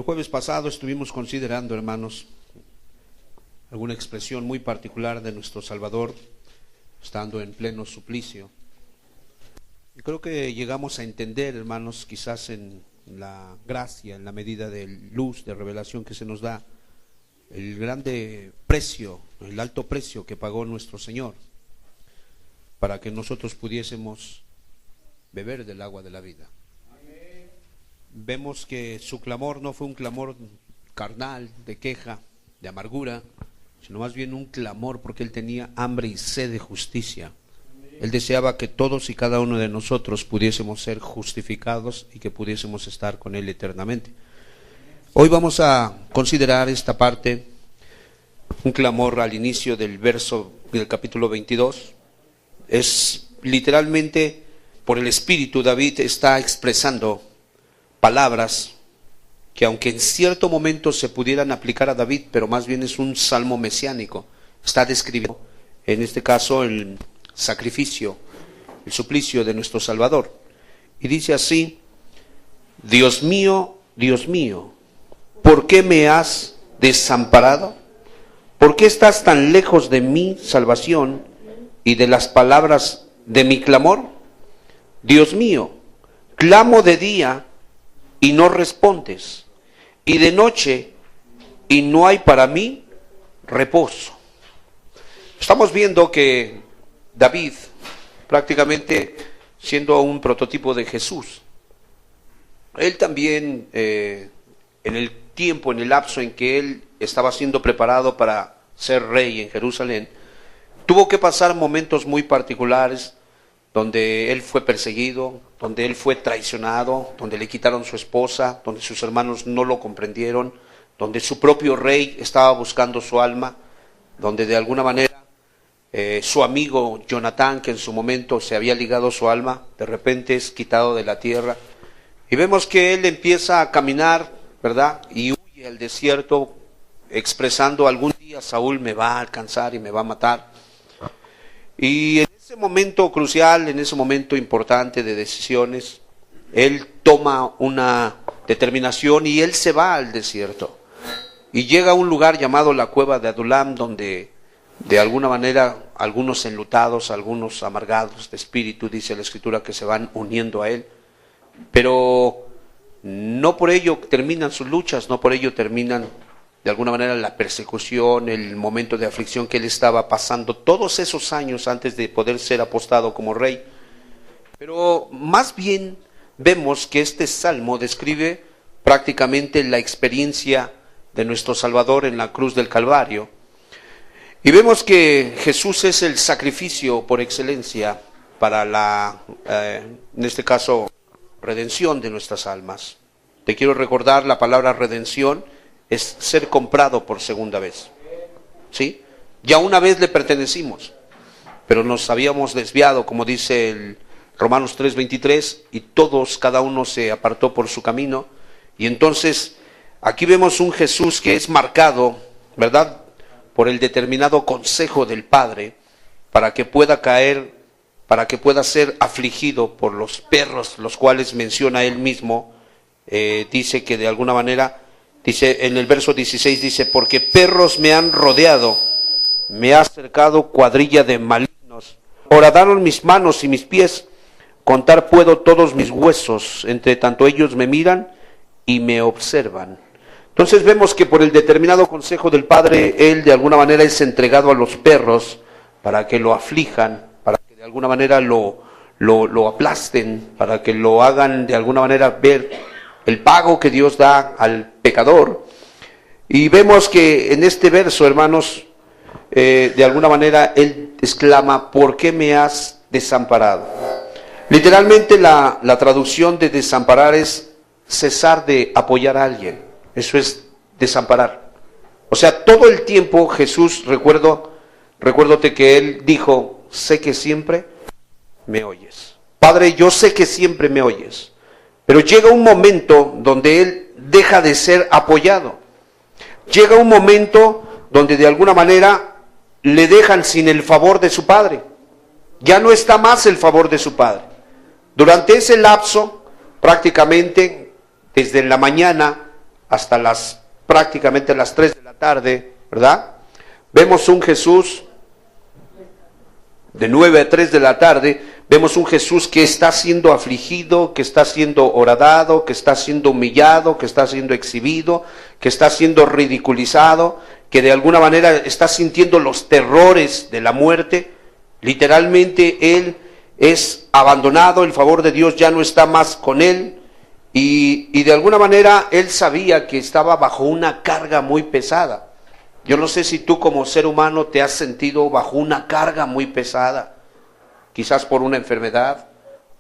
jueves pasado estuvimos considerando, hermanos, alguna expresión muy particular de nuestro Salvador, estando en pleno suplicio. Y creo que llegamos a entender, hermanos, quizás en la gracia, en la medida de luz, de revelación que se nos da, el grande precio, el alto precio que pagó nuestro Señor para que nosotros pudiésemos beber del agua de la vida. Vemos que su clamor no fue un clamor carnal, de queja, de amargura, sino más bien un clamor porque Él tenía hambre y sed de justicia. Él deseaba que todos y cada uno de nosotros pudiésemos ser justificados y que pudiésemos estar con Él eternamente. Hoy vamos a considerar esta parte, un clamor al inicio del verso del capítulo 22. Es literalmente, por el Espíritu, David está expresando palabras que aunque en cierto momento se pudieran aplicar a David, pero más bien es un salmo mesiánico. Está describiendo, en este caso, el sacrificio, el suplicio de nuestro Salvador. Y dice así: Dios mío, ¿por qué me has desamparado? ¿Por qué estás tan lejos de mi salvación y de las palabras de mi clamor? Dios mío, clamo de día y no respondes, y de noche y no hay para mí reposo. Estamos viendo que David, prácticamente siendo un prototipo de Jesús, él también en el tiempo, en el lapso en que él estaba siendo preparado para ser rey en Jerusalén, tuvo que pasar momentos muy particulares donde él fue perseguido, donde él fue traicionado, donde le quitaron su esposa, donde sus hermanos no lo comprendieron, donde su propio rey estaba buscando su alma, donde de alguna manera su amigo Jonatán, que en su momento se había ligado su alma, de repente es quitado de la tierra. Y vemos que él empieza a caminar, ¿verdad? Y huye al desierto, expresando: algún día Saúl me va a alcanzar y me va a matar. Y en ese momento crucial, en ese momento importante de decisiones, él toma una determinación y él se va al desierto. Y llega a un lugar llamado la cueva de Adulam, donde de alguna manera algunos enlutados, algunos amargados de espíritu, dice la Escritura, que se van uniendo a él. Pero no por ello terminan sus luchas, no por ello terminan de alguna manera la persecución, el momento de aflicción que él estaba pasando todos esos años antes de poder ser apostado como rey. Pero más bien vemos que este salmo describe prácticamente la experiencia de nuestro Salvador en la cruz del Calvario. Y vemos que Jesús es el sacrificio por excelencia para la, en este caso, redención de nuestras almas. Te quiero recordar, la palabra redención es ser comprado por segunda vez. ¿Sí? Ya una vez le pertenecimos, pero nos habíamos desviado, como dice el Romanos 3:23, y todos, cada uno se apartó por su camino. Y entonces aquí vemos un Jesús que es marcado, ¿verdad?, por el determinado consejo del Padre, para que pueda caer, para que pueda ser afligido por los perros, los cuales menciona él mismo. Dice que de alguna manera, dice en el verso 16, dice: porque perros me han rodeado, me ha cercado cuadrilla de malignos, horadaron mis manos y mis pies, contar puedo todos mis huesos, entre tanto ellos me miran y me observan. Entonces vemos que por el determinado consejo del Padre, él de alguna manera es entregado a los perros para que lo aflijan, para que de alguna manera lo aplasten, para que lo hagan de alguna manera ver el pago que Dios da al pecador. Y vemos que en este verso, hermanos, de alguna manera él exclama: ¿por qué me has desamparado? Literalmente la traducción de desamparar es cesar de apoyar a alguien. Eso es desamparar. O sea, todo el tiempo Jesús, recuérdate que él dijo: sé que siempre me oyes. Padre, yo sé que siempre me oyes. Pero llega un momento donde él deja de ser apoyado. Llega un momento donde de alguna manera le dejan sin el favor de su Padre. Ya no está más el favor de su Padre. Durante ese lapso, prácticamente desde la mañana hasta prácticamente las 3 de la tarde, ¿verdad? Vemos un Jesús de 9 a 3 de la tarde, vemos un Jesús que está siendo afligido, que está siendo horadado, que está siendo humillado, que está siendo exhibido, que está siendo ridiculizado, que de alguna manera está sintiendo los terrores de la muerte. Literalmente él es abandonado, el favor de Dios ya no está más con él, y de alguna manera él sabía que estaba bajo una carga muy pesada. Yo no sé si tú como ser humano te has sentido bajo una carga muy pesada, quizás por una enfermedad,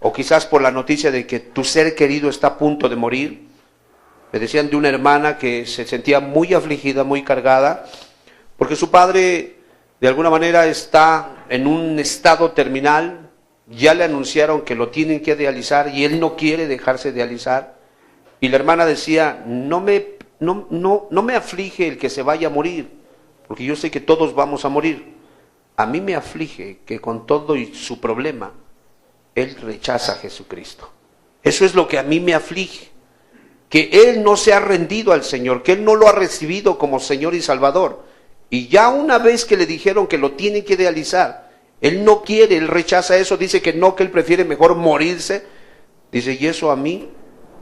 o quizás por la noticia de que tu ser querido está a punto de morir. Me decían de una hermana que se sentía muy afligida, muy cargada, porque su padre de alguna manera está en un estado terminal, ya le anunciaron que lo tienen que dializar y él no quiere dejarse dializar. Y la hermana decía, no me aflige el que se vaya a morir, porque yo sé que todos vamos a morir. A mí me aflige que con todo y su problema, él rechaza a Jesucristo. Eso es lo que a mí me aflige, que él no se ha rendido al Señor, que él no lo ha recibido como Señor y Salvador. Y ya una vez que le dijeron que lo tienen que dializar, él no quiere, él rechaza eso, dice que no, que él prefiere mejor morirse. Dice, y eso a mí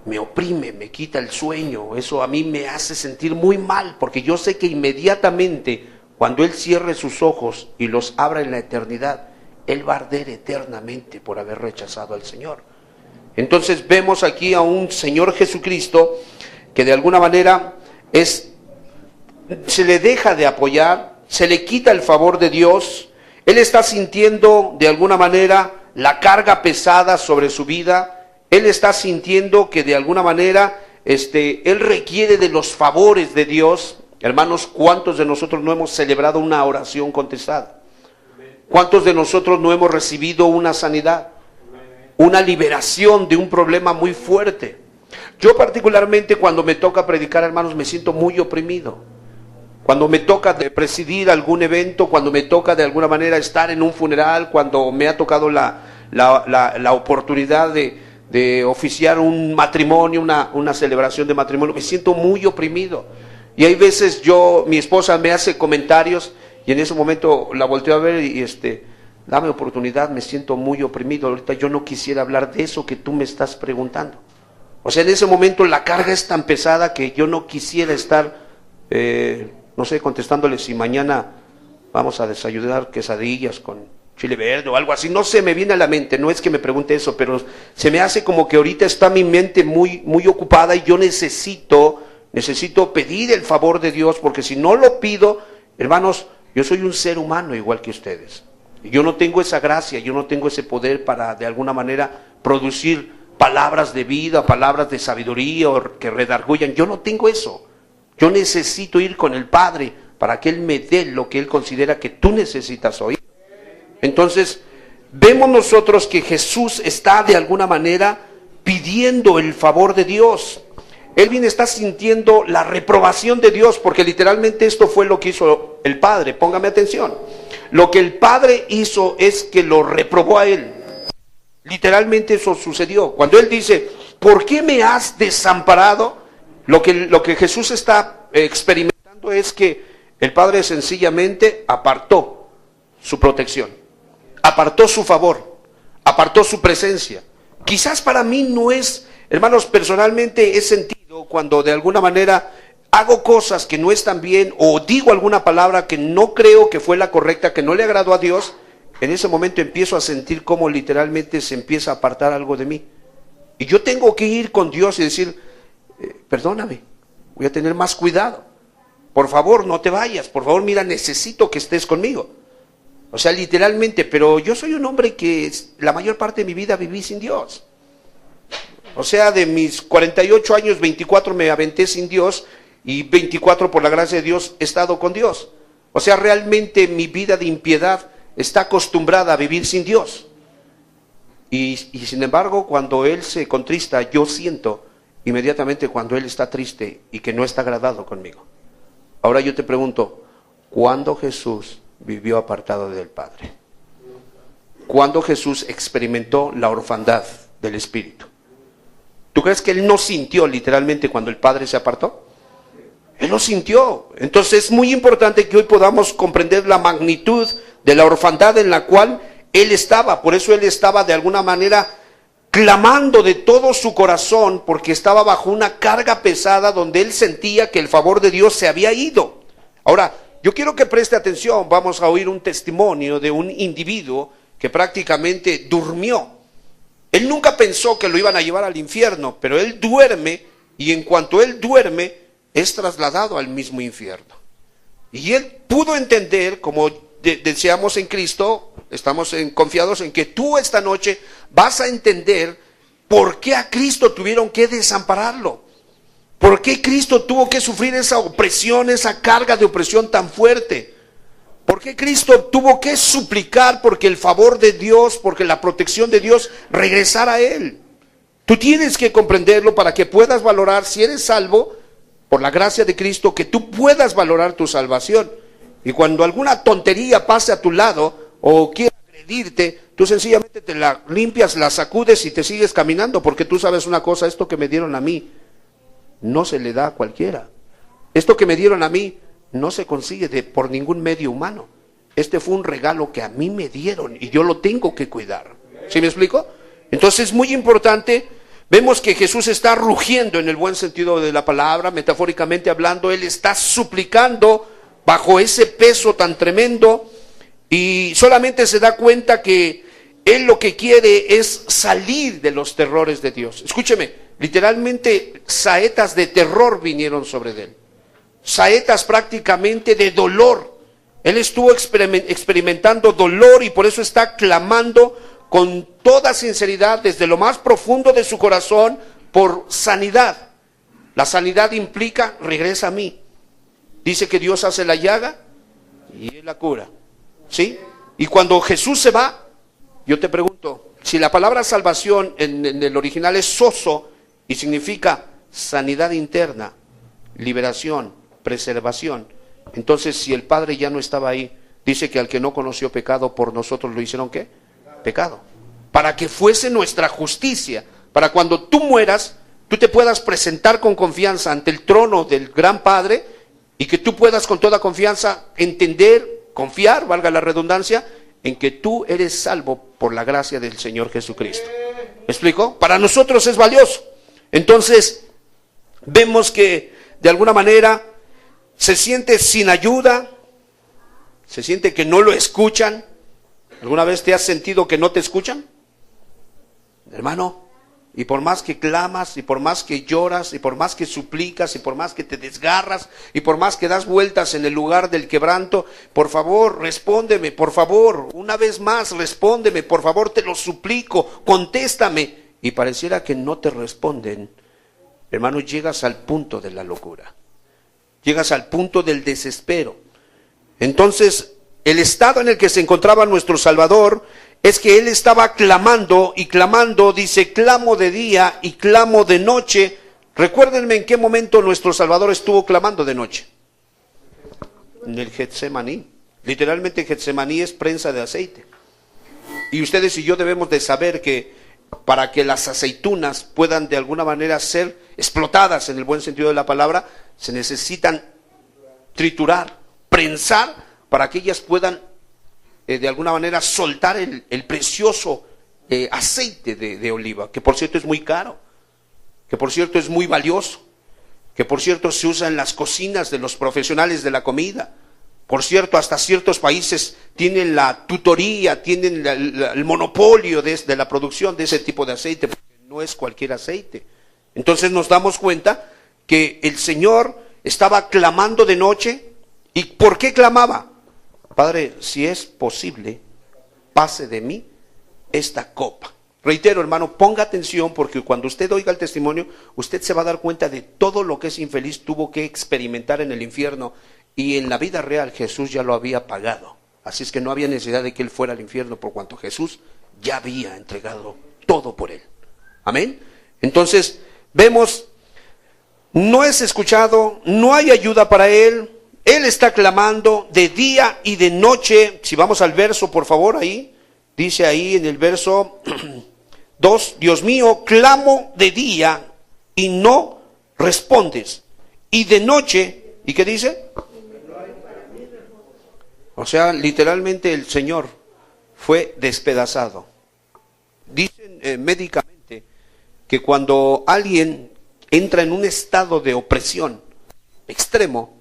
me oprime, me quita el sueño, eso a mí me hace sentir muy mal, porque yo sé que inmediatamente cuando él cierre sus ojos y los abra en la eternidad, él va a arder eternamente por haber rechazado al Señor. Entonces vemos aquí a un Señor Jesucristo que de alguna manera se le deja de apoyar, se le quita el favor de Dios, él está sintiendo de alguna manera la carga pesada sobre su vida. Él está sintiendo que de alguna manera él requiere de los favores de Dios. Hermanos, ¿cuántos de nosotros no hemos celebrado una oración contestada? ¿Cuántos de nosotros no hemos recibido una sanidad? Una liberación de un problema muy fuerte. Yo particularmente cuando me toca predicar, hermanos, me siento muy oprimido. Cuando me toca presidir algún evento, cuando me toca de alguna manera estar en un funeral, cuando me ha tocado la oportunidad de oficiar un matrimonio, una celebración de matrimonio, me siento muy oprimido. Y hay veces mi esposa me hace comentarios y en ese momento la volteo a ver y dame oportunidad, me siento muy oprimido. Ahorita yo no quisiera hablar de eso que tú me estás preguntando. O sea, en ese momento la carga es tan pesada que yo no quisiera estar, no sé, contestándole si mañana vamos a desayunar quesadillas con chile verde o algo así, no sé, me viene a la mente, no es que me pregunte eso, pero se me hace como que ahorita está mi mente muy, muy ocupada y yo necesito pedir el favor de Dios, porque si no lo pido, hermanos, yo soy un ser humano igual que ustedes. Yo no tengo esa gracia, yo no tengo ese poder para de alguna manera producir palabras de vida, palabras de sabiduría o que redargullan, yo no tengo eso. Yo necesito ir con el Padre para que Él me dé lo que Él considera que tú necesitas oír. Entonces, vemos nosotros que Jesús está de alguna manera pidiendo el favor de Dios. Él bien está sintiendo la reprobación de Dios, porque literalmente esto fue lo que hizo el Padre. Póngame atención. Lo que el Padre hizo es que lo reprobó a Él. Literalmente eso sucedió. Cuando Él dice, ¿por qué me has desamparado? Lo que Jesús está experimentando es que el Padre sencillamente apartó su protección, apartó su favor, apartó su presencia. Quizás para mí no es, hermanos, personalmente he sentido cuando de alguna manera hago cosas que no están bien o digo alguna palabra que no creo que fue la correcta, que no le agradó a Dios, en ese momento empiezo a sentir cómo literalmente se empieza a apartar algo de mí. Y yo tengo que ir con Dios y decir, perdóname, voy a tener más cuidado. Por favor, no te vayas. Por favor, mira, necesito que estés conmigo. O sea, literalmente, pero yo soy un hombre que la mayor parte de mi vida viví sin Dios. O sea, de mis 48 años, 24 me aventé sin Dios y 24 por la gracia de Dios he estado con Dios. O sea, realmente mi vida de impiedad está acostumbrada a vivir sin Dios. Y sin embargo, cuando Él se contrista, yo siento inmediatamente cuando Él está triste y que no está agradado conmigo. Ahora yo te pregunto, ¿cuándo Jesús vivió apartado del Padre? ¿Cuándo Jesús experimentó la orfandad del Espíritu? ¿Tú crees que Él no sintió literalmente cuando el Padre se apartó? Él lo sintió. Entonces es muy importante que hoy podamos comprender la magnitud de la orfandad en la cual él estaba. Por eso él estaba de alguna manera clamando de todo su corazón, porque estaba bajo una carga pesada donde él sentía que el favor de Dios se había ido. Ahora, yo quiero que preste atención. Vamos a oír un testimonio de un individuo que prácticamente durmió. Él nunca pensó que lo iban a llevar al infierno, pero él duerme, y en cuanto él duerme, es trasladado al mismo infierno. Y él pudo entender, como deseamos en Cristo, estamos confiados en que tú esta noche vas a entender por qué a Cristo tuvieron que desampararlo. ¿Por qué Cristo tuvo que sufrir esa opresión, esa carga de opresión tan fuerte? ¿Por qué Cristo tuvo que suplicar porque el favor de Dios, porque la protección de Dios regresara a él? Tú tienes que comprenderlo para que puedas valorar, si eres salvo por la gracia de Cristo, que tú puedas valorar tu salvación. Y cuando alguna tontería pase a tu lado o quiera agredirte, tú sencillamente te la limpias, la sacudes y te sigues caminando, porque tú sabes una cosa: esto que me dieron a mí no se le da a cualquiera. Esto que me dieron a mí no se consigue por ningún medio humano. Este fue un regalo que a mí me dieron y yo lo tengo que cuidar. ¿Sí me explico? Entonces es muy importante. Vemos que Jesús está rugiendo en el buen sentido de la palabra, metafóricamente hablando. Él está suplicando bajo ese peso tan tremendo, y solamente se da cuenta que él lo que quiere es salir de los terrores de Dios. Escúcheme, literalmente saetas de terror vinieron sobre él, saetas prácticamente de dolor. Él estuvo experimentando dolor, y por eso está clamando con toda sinceridad desde lo más profundo de su corazón por sanidad. La sanidad implica: regresa a mí. Dice que Dios hace la llaga y Él la cura, ¿sí? Y cuando Jesús se va, yo te pregunto, si la palabra salvación en el original es sozo y significa sanidad interna, liberación, preservación, entonces si el Padre ya no estaba ahí, dice que al que no conoció pecado, por nosotros lo hicieron ¿qué? Pecado. Para que fuese nuestra justicia, para cuando tú mueras, tú te puedas presentar con confianza ante el trono del gran Padre, y que tú puedas con toda confianza entender, confiar, valga la redundancia, en que tú eres salvo por la gracia del Señor Jesucristo. ¿Me explico? Para nosotros es valioso. Entonces, vemos que de alguna manera se siente sin ayuda, se siente que no lo escuchan. ¿Alguna vez te has sentido que no te escuchan, hermano? Y por más que clamas, y por más que lloras, y por más que suplicas, y por más que te desgarras, y por más que das vueltas en el lugar del quebranto, por favor, respóndeme, por favor, una vez más, respóndeme, por favor, te lo suplico, contéstame. Y pareciera que no te responden, hermano, llegas al punto de la locura, llegas al punto del desespero. Entonces, el estado en el que se encontraba nuestro Salvador es que él estaba clamando y clamando. Dice: clamo de día y clamo de noche. Recuérdenme en qué momento nuestro Salvador estuvo clamando de noche. En el Getsemaní. Literalmente Getsemaní es prensa de aceite. Y ustedes y yo debemos de saber que para que las aceitunas puedan de alguna manera ser explotadas en el buen sentido de la palabra, se necesitan triturar, prensar, para que ellas puedan de alguna manera soltar el precioso aceite de oliva, que por cierto es muy caro, que por cierto es muy valioso, que por cierto se usa en las cocinas de los profesionales de la comida. Por cierto, hasta ciertos países tienen la tutoría, tienen el monopolio de la producción de ese tipo de aceite, porque no es cualquier aceite. Entonces nos damos cuenta que el Señor estaba clamando de noche. ¿Y por qué clamaba? Padre, si es posible, pase de mí esta copa. Reitero, hermano, ponga atención, porque cuando usted oiga el testimonio, usted se va a dar cuenta de todo lo que ese infeliz tuvo que experimentar en el infierno, y en la vida real Jesús ya lo había pagado. Así es que no había necesidad de que él fuera al infierno, por cuanto Jesús ya había entregado todo por él. Amén. Entonces, vemos, no es escuchado, no hay ayuda para él. Él está clamando de día y de noche. Si vamos al verso, por favor, ahí, dice ahí en el verso 2, Dios mío, clamo de día y no respondes, y de noche ¿Y qué dice? O sea, literalmente el Señor fue despedazado. Dicen médicamente que cuando alguien entra en un estado de opresión extremo,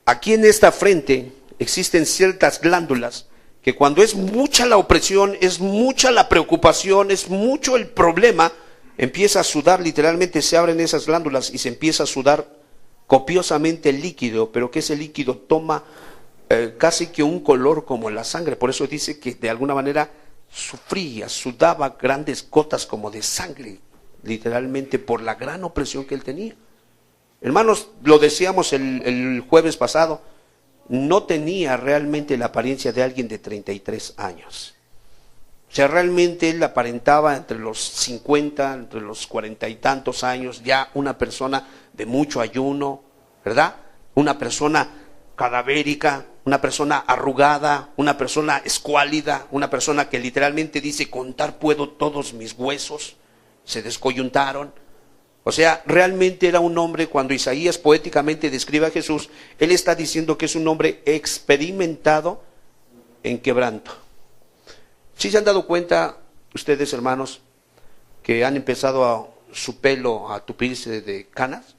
aquí en esta frente existen ciertas glándulas que cuando es mucha la opresión, es mucha la preocupación, es mucho el problema, empieza a sudar, literalmente se abren esas glándulas y se empieza a sudar copiosamente el líquido, pero que ese líquido toma casi que un color como la sangre. Por eso dice que de alguna manera sufría, sudaba grandes gotas como de sangre, literalmente por la gran opresión que él tenía. Hermanos, lo decíamos el jueves pasado, no tenía realmente la apariencia de alguien de 33 años. O sea, realmente él aparentaba entre los 50, entre los 40 y tantos años, ya una persona de mucho ayuno, ¿verdad? Una persona cadavérica, una persona arrugada, una persona escuálida, una persona que literalmente dice, contar puedo todos mis huesos, se descoyuntaron. O sea, realmente era un hombre, cuando Isaías poéticamente describe a Jesús, él está diciendo que es un hombre experimentado en quebranto. ¿Sí se han dado cuenta ustedes, hermanos, que han empezado su pelo a tupirse de canas?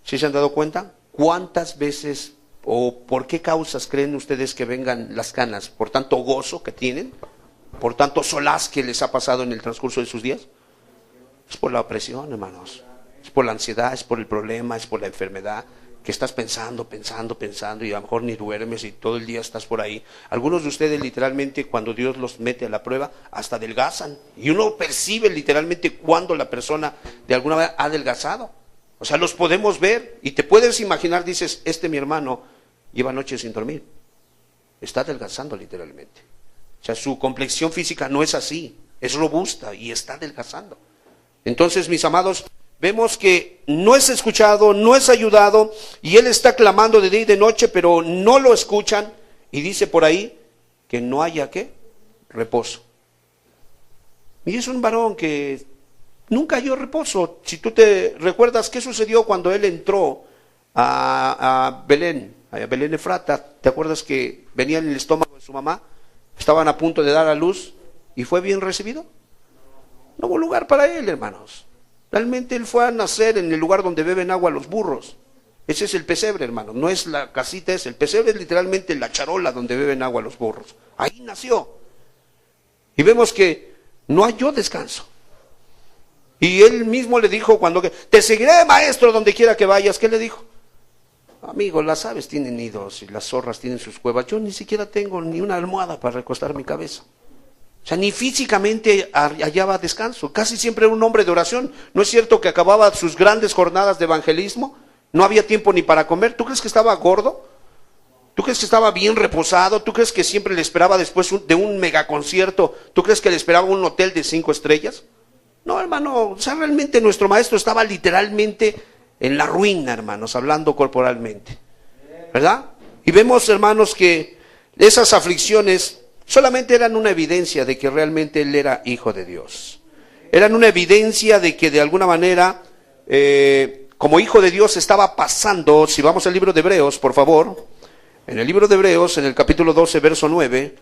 ¿Sí se han dado cuenta? ¿Cuántas veces o por qué causas creen ustedes que vengan las canas? ¿Por tanto gozo que tienen? ¿Por tanto solaz que les ha pasado en el transcurso de sus días? Es por la opresión, hermanos. Es por la ansiedad, es por el problema, es por la enfermedad, que estás pensando y a lo mejor ni duermes y todo el día estás por ahí. Algunos de ustedes literalmente cuando Dios los mete a la prueba hasta adelgazan y uno percibe literalmente cuando la persona de alguna manera ha adelgazado. O sea, los podemos ver y te puedes imaginar, dices, mi hermano lleva noches sin dormir, está adelgazando literalmente. O sea, su complexión física no es así, es robusta y está adelgazando. Entonces, mis amados, vemos que no es escuchado, no es ayudado, y él está clamando de día y de noche, pero no lo escuchan, y dice por ahí que no haya, ¿qué? Reposo. Y es un varón que nunca halló reposo. Si tú te recuerdas qué sucedió cuando él entró a Belén Efrata, ¿te acuerdas que venía en el estómago de su mamá? Estaban a punto de dar a luz, ¿y fue bien recibido? No hubo lugar para él, hermanos. Realmente él fue a nacer en el lugar donde beben agua los burros. Ese es el pesebre, hermano. No es la casita, el pesebre es literalmente la charola donde beben agua los burros. Ahí nació. Y vemos que no halló descanso. Y él mismo le dijo cuando te seguiré, maestro, donde quiera que vayas. ¿Qué le dijo? Amigo, las aves tienen nidos y las zorras tienen sus cuevas. Yo ni siquiera tengo ni una almohada para recostar mi cabeza. O sea, ni físicamente hallaba descanso. Casi siempre era un hombre de oración. ¿No es cierto que acababa sus grandes jornadas de evangelismo? No había tiempo ni para comer. ¿Tú crees que estaba gordo? ¿Tú crees que estaba bien reposado? ¿Tú crees que siempre le esperaba después de un megaconcierto? ¿Tú crees que le esperaba un hotel de 5 estrellas? No, hermano. O sea, realmente nuestro maestro estaba literalmente en la ruina, hermanos, hablando corporalmente. ¿Verdad? Y vemos, hermanos, que esas aflicciones solamente eran una evidencia de que realmente él era hijo de Dios. Eran una evidencia de que de alguna manera, como hijo de Dios estaba pasando, si vamos al libro de Hebreos, por favor, en el libro de Hebreos, en el capítulo 12, verso 9,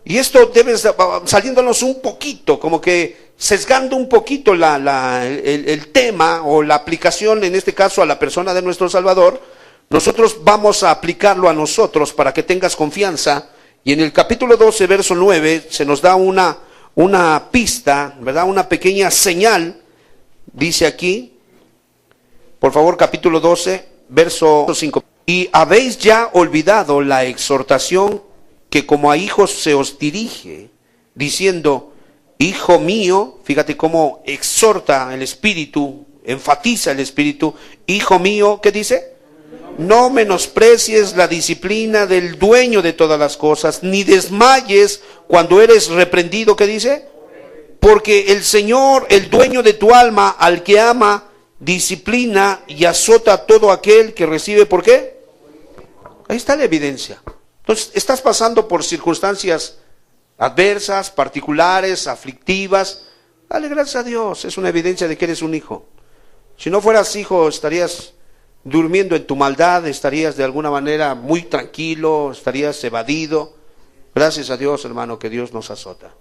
y esto debe saliéndonos un poquito, como que sesgando un poquito el tema o la aplicación, en este caso a la persona de nuestro Salvador, nosotros vamos a aplicarlo a nosotros para que tengas confianza. Y en el capítulo 12, verso 9, se nos da una pista, ¿verdad? Una pequeña señal. Dice aquí, por favor, capítulo 12, verso 5. Y habéis ya olvidado la exhortación que como a hijos se os dirige, diciendo, hijo mío, fíjate cómo exhorta el Espíritu, enfatiza el Espíritu, hijo mío, ¿qué dice? No menosprecies la disciplina del dueño de todas las cosas, ni desmayes cuando eres reprendido, ¿qué dice? Porque el Señor, el dueño de tu alma, al que ama, disciplina y azota a todo aquel que recibe, ¿por qué? Ahí está la evidencia. Entonces, estás pasando por circunstancias adversas, particulares, aflictivas. Dale gracias a Dios, es una evidencia de que eres un hijo. Si no fueras hijo, estarías durmiendo en tu maldad, estarías de alguna manera muy tranquilo, estarías evadido. Gracias a Dios, hermano, que Dios nos azota.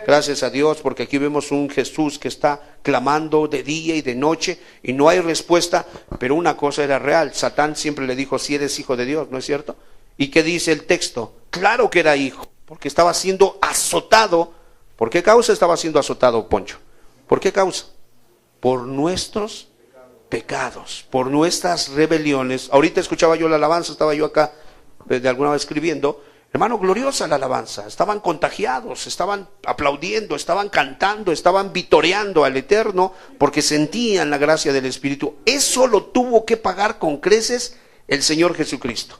Gracias a Dios, porque aquí vemos un Jesús que está clamando de día y de noche y no hay respuesta, pero una cosa era real. Satán siempre le dijo, si eres hijo de Dios, ¿no es cierto? ¿Y qué dice el texto? Claro que era hijo, porque estaba siendo azotado. ¿Por qué causa estaba siendo azotado, Poncho? ¿Por qué causa? Por nuestros pecados, por nuestras rebeliones. Ahorita escuchaba yo la alabanza, estaba yo acá de alguna vez escribiendo. Hermano, gloriosa la alabanza, estaban contagiados, estaban aplaudiendo, estaban cantando, estaban vitoreando al Eterno porque sentían la gracia del Espíritu. Eso lo tuvo que pagar con creces el Señor Jesucristo.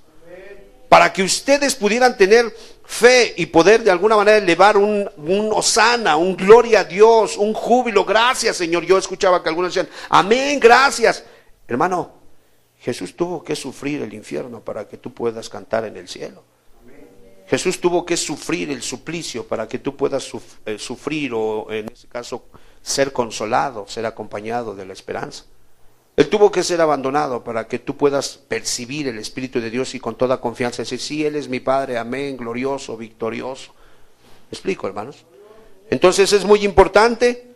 Para que ustedes pudieran tener fe y poder de alguna manera elevar un hosana, un gloria a Dios, un júbilo, gracias Señor. Yo escuchaba que algunos decían, amén, gracias. Hermano, Jesús tuvo que sufrir el infierno para que tú puedas cantar en el cielo. Jesús tuvo que sufrir el suplicio para que tú puedas sufrir o en ese caso ser consolado, ser acompañado de la esperanza. Él tuvo que ser abandonado para que tú puedas percibir el Espíritu de Dios y con toda confianza decir, sí, Él es mi Padre, amén, glorioso, victorioso. ¿Me explico, hermanos? Entonces es muy importante.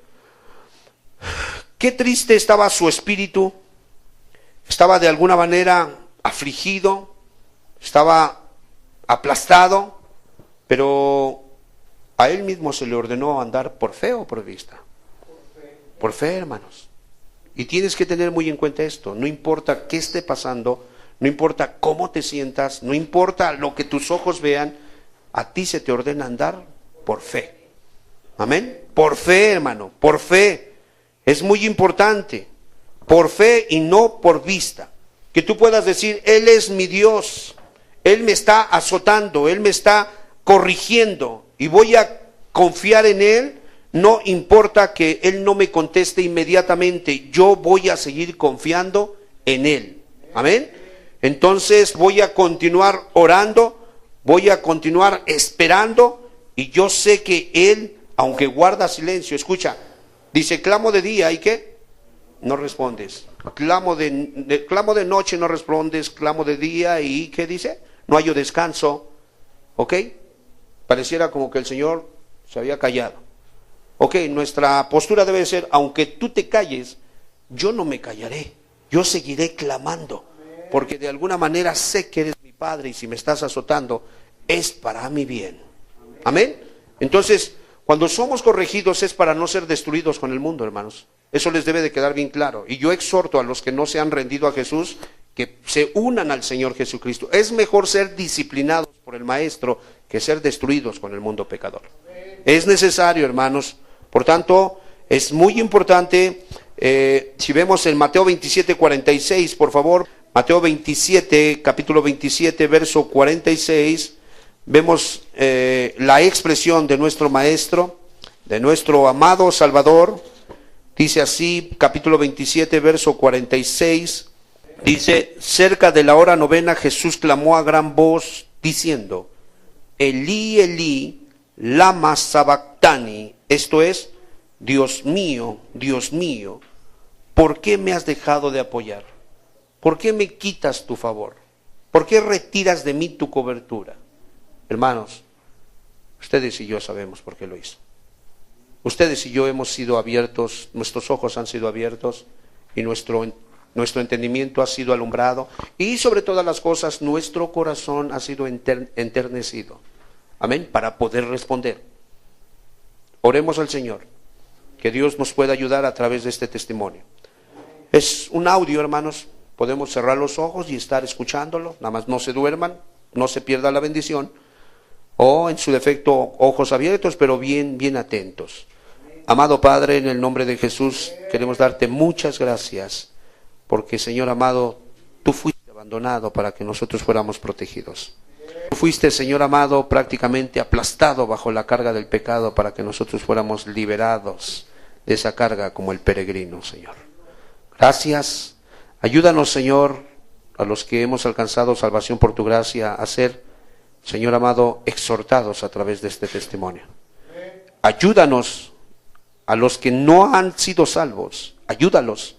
Qué triste estaba su espíritu. Estaba de alguna manera afligido, estaba aplastado, pero a él mismo se le ordenó andar por fe o por vista. Por fe, hermanos. Y tienes que tener muy en cuenta esto, no importa qué esté pasando, no importa cómo te sientas, no importa lo que tus ojos vean, a ti se te ordena andar por fe. Amén. Por fe, hermano, por fe. Es muy importante. Por fe y no por vista. Que tú puedas decir, Él es mi Dios. Él me está azotando, Él me está corrigiendo y voy a confiar en Él, no importa que Él no me conteste inmediatamente, yo voy a seguir confiando en Él. Amén. Entonces voy a continuar orando, voy a continuar esperando y yo sé que Él, aunque guarda silencio, escucha, dice clamo de día y ¿qué? No respondes. Clamo de noche, no respondes. Clamo de día y ¿qué dice? No hallo descanso. ¿Ok? Pareciera como que el Señor se había callado. Ok, nuestra postura debe ser, aunque tú te calles, yo no me callaré. Yo seguiré clamando. Porque de alguna manera sé que eres mi Padre y si me estás azotando, es para mi bien. Amén. Entonces, cuando somos corregidos es para no ser destruidos con el mundo, hermanos. Eso les debe de quedar bien claro. Y yo exhorto a los que no se han rendido a Jesús que se unan al Señor Jesucristo. Es mejor ser disciplinados por el Maestro que ser destruidos con el mundo pecador. Es necesario, hermanos. Por tanto, es muy importante, si vemos en Mateo 27, 46, por favor, Mateo 27, capítulo 27, verso 46, vemos la expresión de nuestro Maestro, de nuestro amado Salvador. Dice así, capítulo 27, verso 46, dice, cerca de la hora novena Jesús clamó a gran voz, diciendo, Elí, Elí, lama sabactani, esto es, Dios mío, ¿por qué me has dejado de apoyar? ¿Por qué me quitas tu favor? ¿Por qué retiras de mí tu cobertura? Hermanos, ustedes y yo sabemos por qué lo hizo. Ustedes y yo hemos sido abiertos, nuestros ojos han sido abiertos y nuestro entendimiento ha sido alumbrado y sobre todas las cosas nuestro corazón ha sido enternecido. Amén, para poder responder. Oremos al Señor, que Dios nos pueda ayudar a través de este testimonio. Es un audio, hermanos, podemos cerrar los ojos y estar escuchándolo, nada más no se duerman, no se pierda la bendición, o en su defecto ojos abiertos, pero bien atentos. Amado Padre, en el nombre de Jesús, queremos darte muchas gracias, porque Señor amado, tú fuiste abandonado para que nosotros fuéramos protegidos. Tú fuiste, Señor amado, prácticamente aplastado bajo la carga del pecado para que nosotros fuéramos liberados de esa carga como el peregrino, Señor. Gracias. Ayúdanos, Señor, a los que hemos alcanzado salvación por tu gracia, a ser, Señor amado, exhortados a través de este testimonio. Ayúdanos a los que no han sido salvos, ayúdalos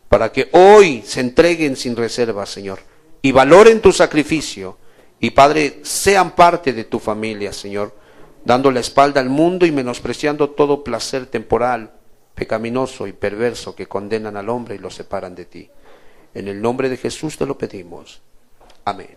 para que hoy se entreguen sin reserva, Señor, y valoren tu sacrificio, y Padre, sean parte de tu familia, Señor, dando la espalda al mundo y menospreciando todo placer temporal, pecaminoso y perverso que condenan al hombre y lo separan de ti. En el nombre de Jesús te lo pedimos. Amén.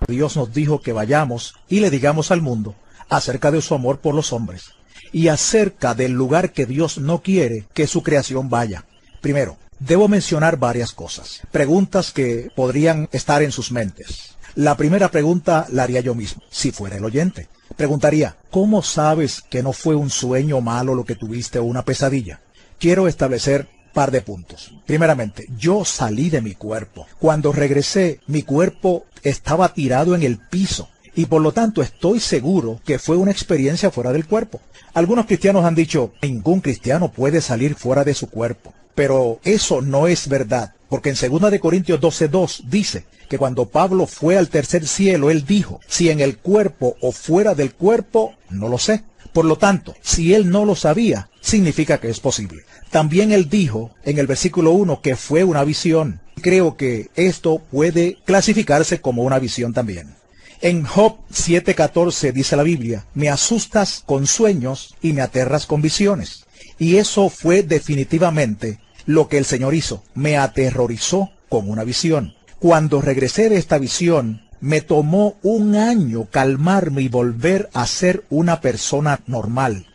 Dios nos dijo que vayamos y le digamos al mundo acerca de su amor por los hombres y acerca del lugar que Dios no quiere que su creación vaya. Primero, debo mencionar varias cosas, preguntas que podrían estar en sus mentes. La primera pregunta la haría yo mismo, si fuera el oyente. Preguntaría, ¿cómo sabes que no fue un sueño malo lo que tuviste o una pesadilla? Quiero establecer par de puntos. Primeramente, yo salí de mi cuerpo. Cuando regresé, mi cuerpo estaba tirado en el piso y por lo tanto estoy seguro que fue una experiencia fuera del cuerpo. Algunos cristianos han dicho, ningún cristiano puede salir fuera de su cuerpo. Pero eso no es verdad, porque en 2 de Corintios 12:2 dice que cuando Pablo fue al tercer cielo, él dijo, si en el cuerpo o fuera del cuerpo, no lo sé. Por lo tanto, si él no lo sabía, significa que es posible. También él dijo en el versículo 1 que fue una visión. Creo que esto puede clasificarse como una visión también. En Job 7:14 dice la Biblia, me asustas con sueños y me aterras con visiones. Y eso fue definitivamente lo que el Señor hizo. Me aterrorizó con una visión. Cuando regresé de esta visión, me tomó 1 año calmarme y volver a ser una persona normal.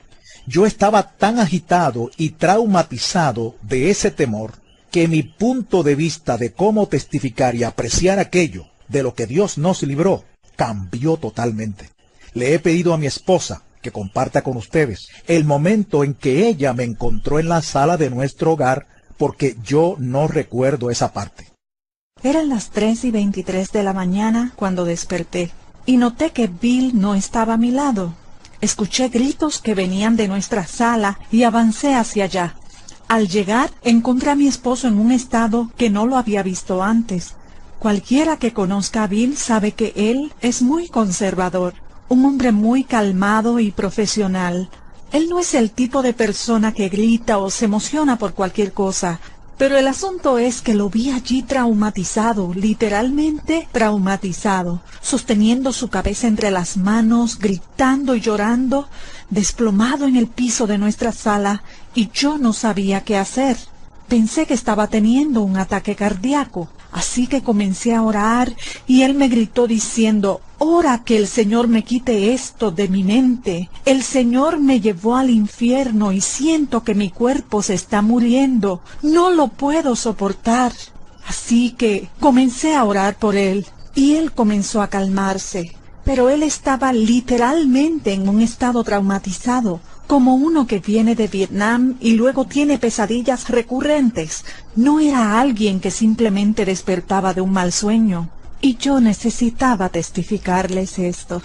Yo estaba tan agitado y traumatizado de ese temor que mi punto de vista de cómo testificar y apreciar aquello de lo que Dios nos libró cambió totalmente. Le he pedido a mi esposa que comparta con ustedes el momento en que ella me encontró en la sala de nuestro hogar, porque yo no recuerdo esa parte. Eran las 3:23 de la mañana cuando desperté, y noté que Bill no estaba a mi lado. Escuché gritos que venían de nuestra sala y avancé hacia allá. Al llegar, encontré a mi esposo en un estado que no lo había visto antes. Cualquiera que conozca a Bill sabe que él es muy conservador, un hombre muy calmado y profesional. Él no es el tipo de persona que grita o se emociona por cualquier cosa. Pero el asunto es que lo vi allí traumatizado, literalmente traumatizado, sosteniendo su cabeza entre las manos, gritando y llorando, desplomado en el piso de nuestra sala, y yo no sabía qué hacer. Pensé que estaba teniendo un ataque cardíaco, así que comencé a orar, y él me gritó diciendo, «Ora que el Señor me quite esto de mi mente. El Señor me llevó al infierno y siento que mi cuerpo se está muriendo. No lo puedo soportar». Así que comencé a orar por él, y él comenzó a calmarse. Pero él estaba literalmente en un estado traumatizado, como uno que viene de Vietnam y luego tiene pesadillas recurrentes. No era alguien que simplemente despertaba de un mal sueño. Y yo necesitaba testificarles esto.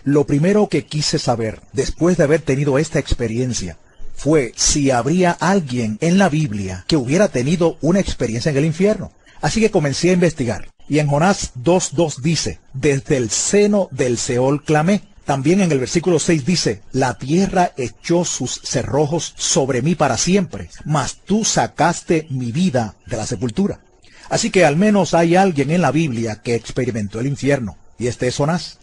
Lo primero que quise saber, después de haber tenido esta experiencia, fue si habría alguien en la Biblia que hubiera tenido una experiencia en el infierno. Así que comencé a investigar. Y en Jonás 2:2 dice, desde el seno del Seol clamé. También en el versículo 6 dice, la tierra echó sus cerrojos sobre mí para siempre, mas tú sacaste mi vida de la sepultura. Así que al menos hay alguien en la Biblia que experimentó el infierno, y este es Jonás.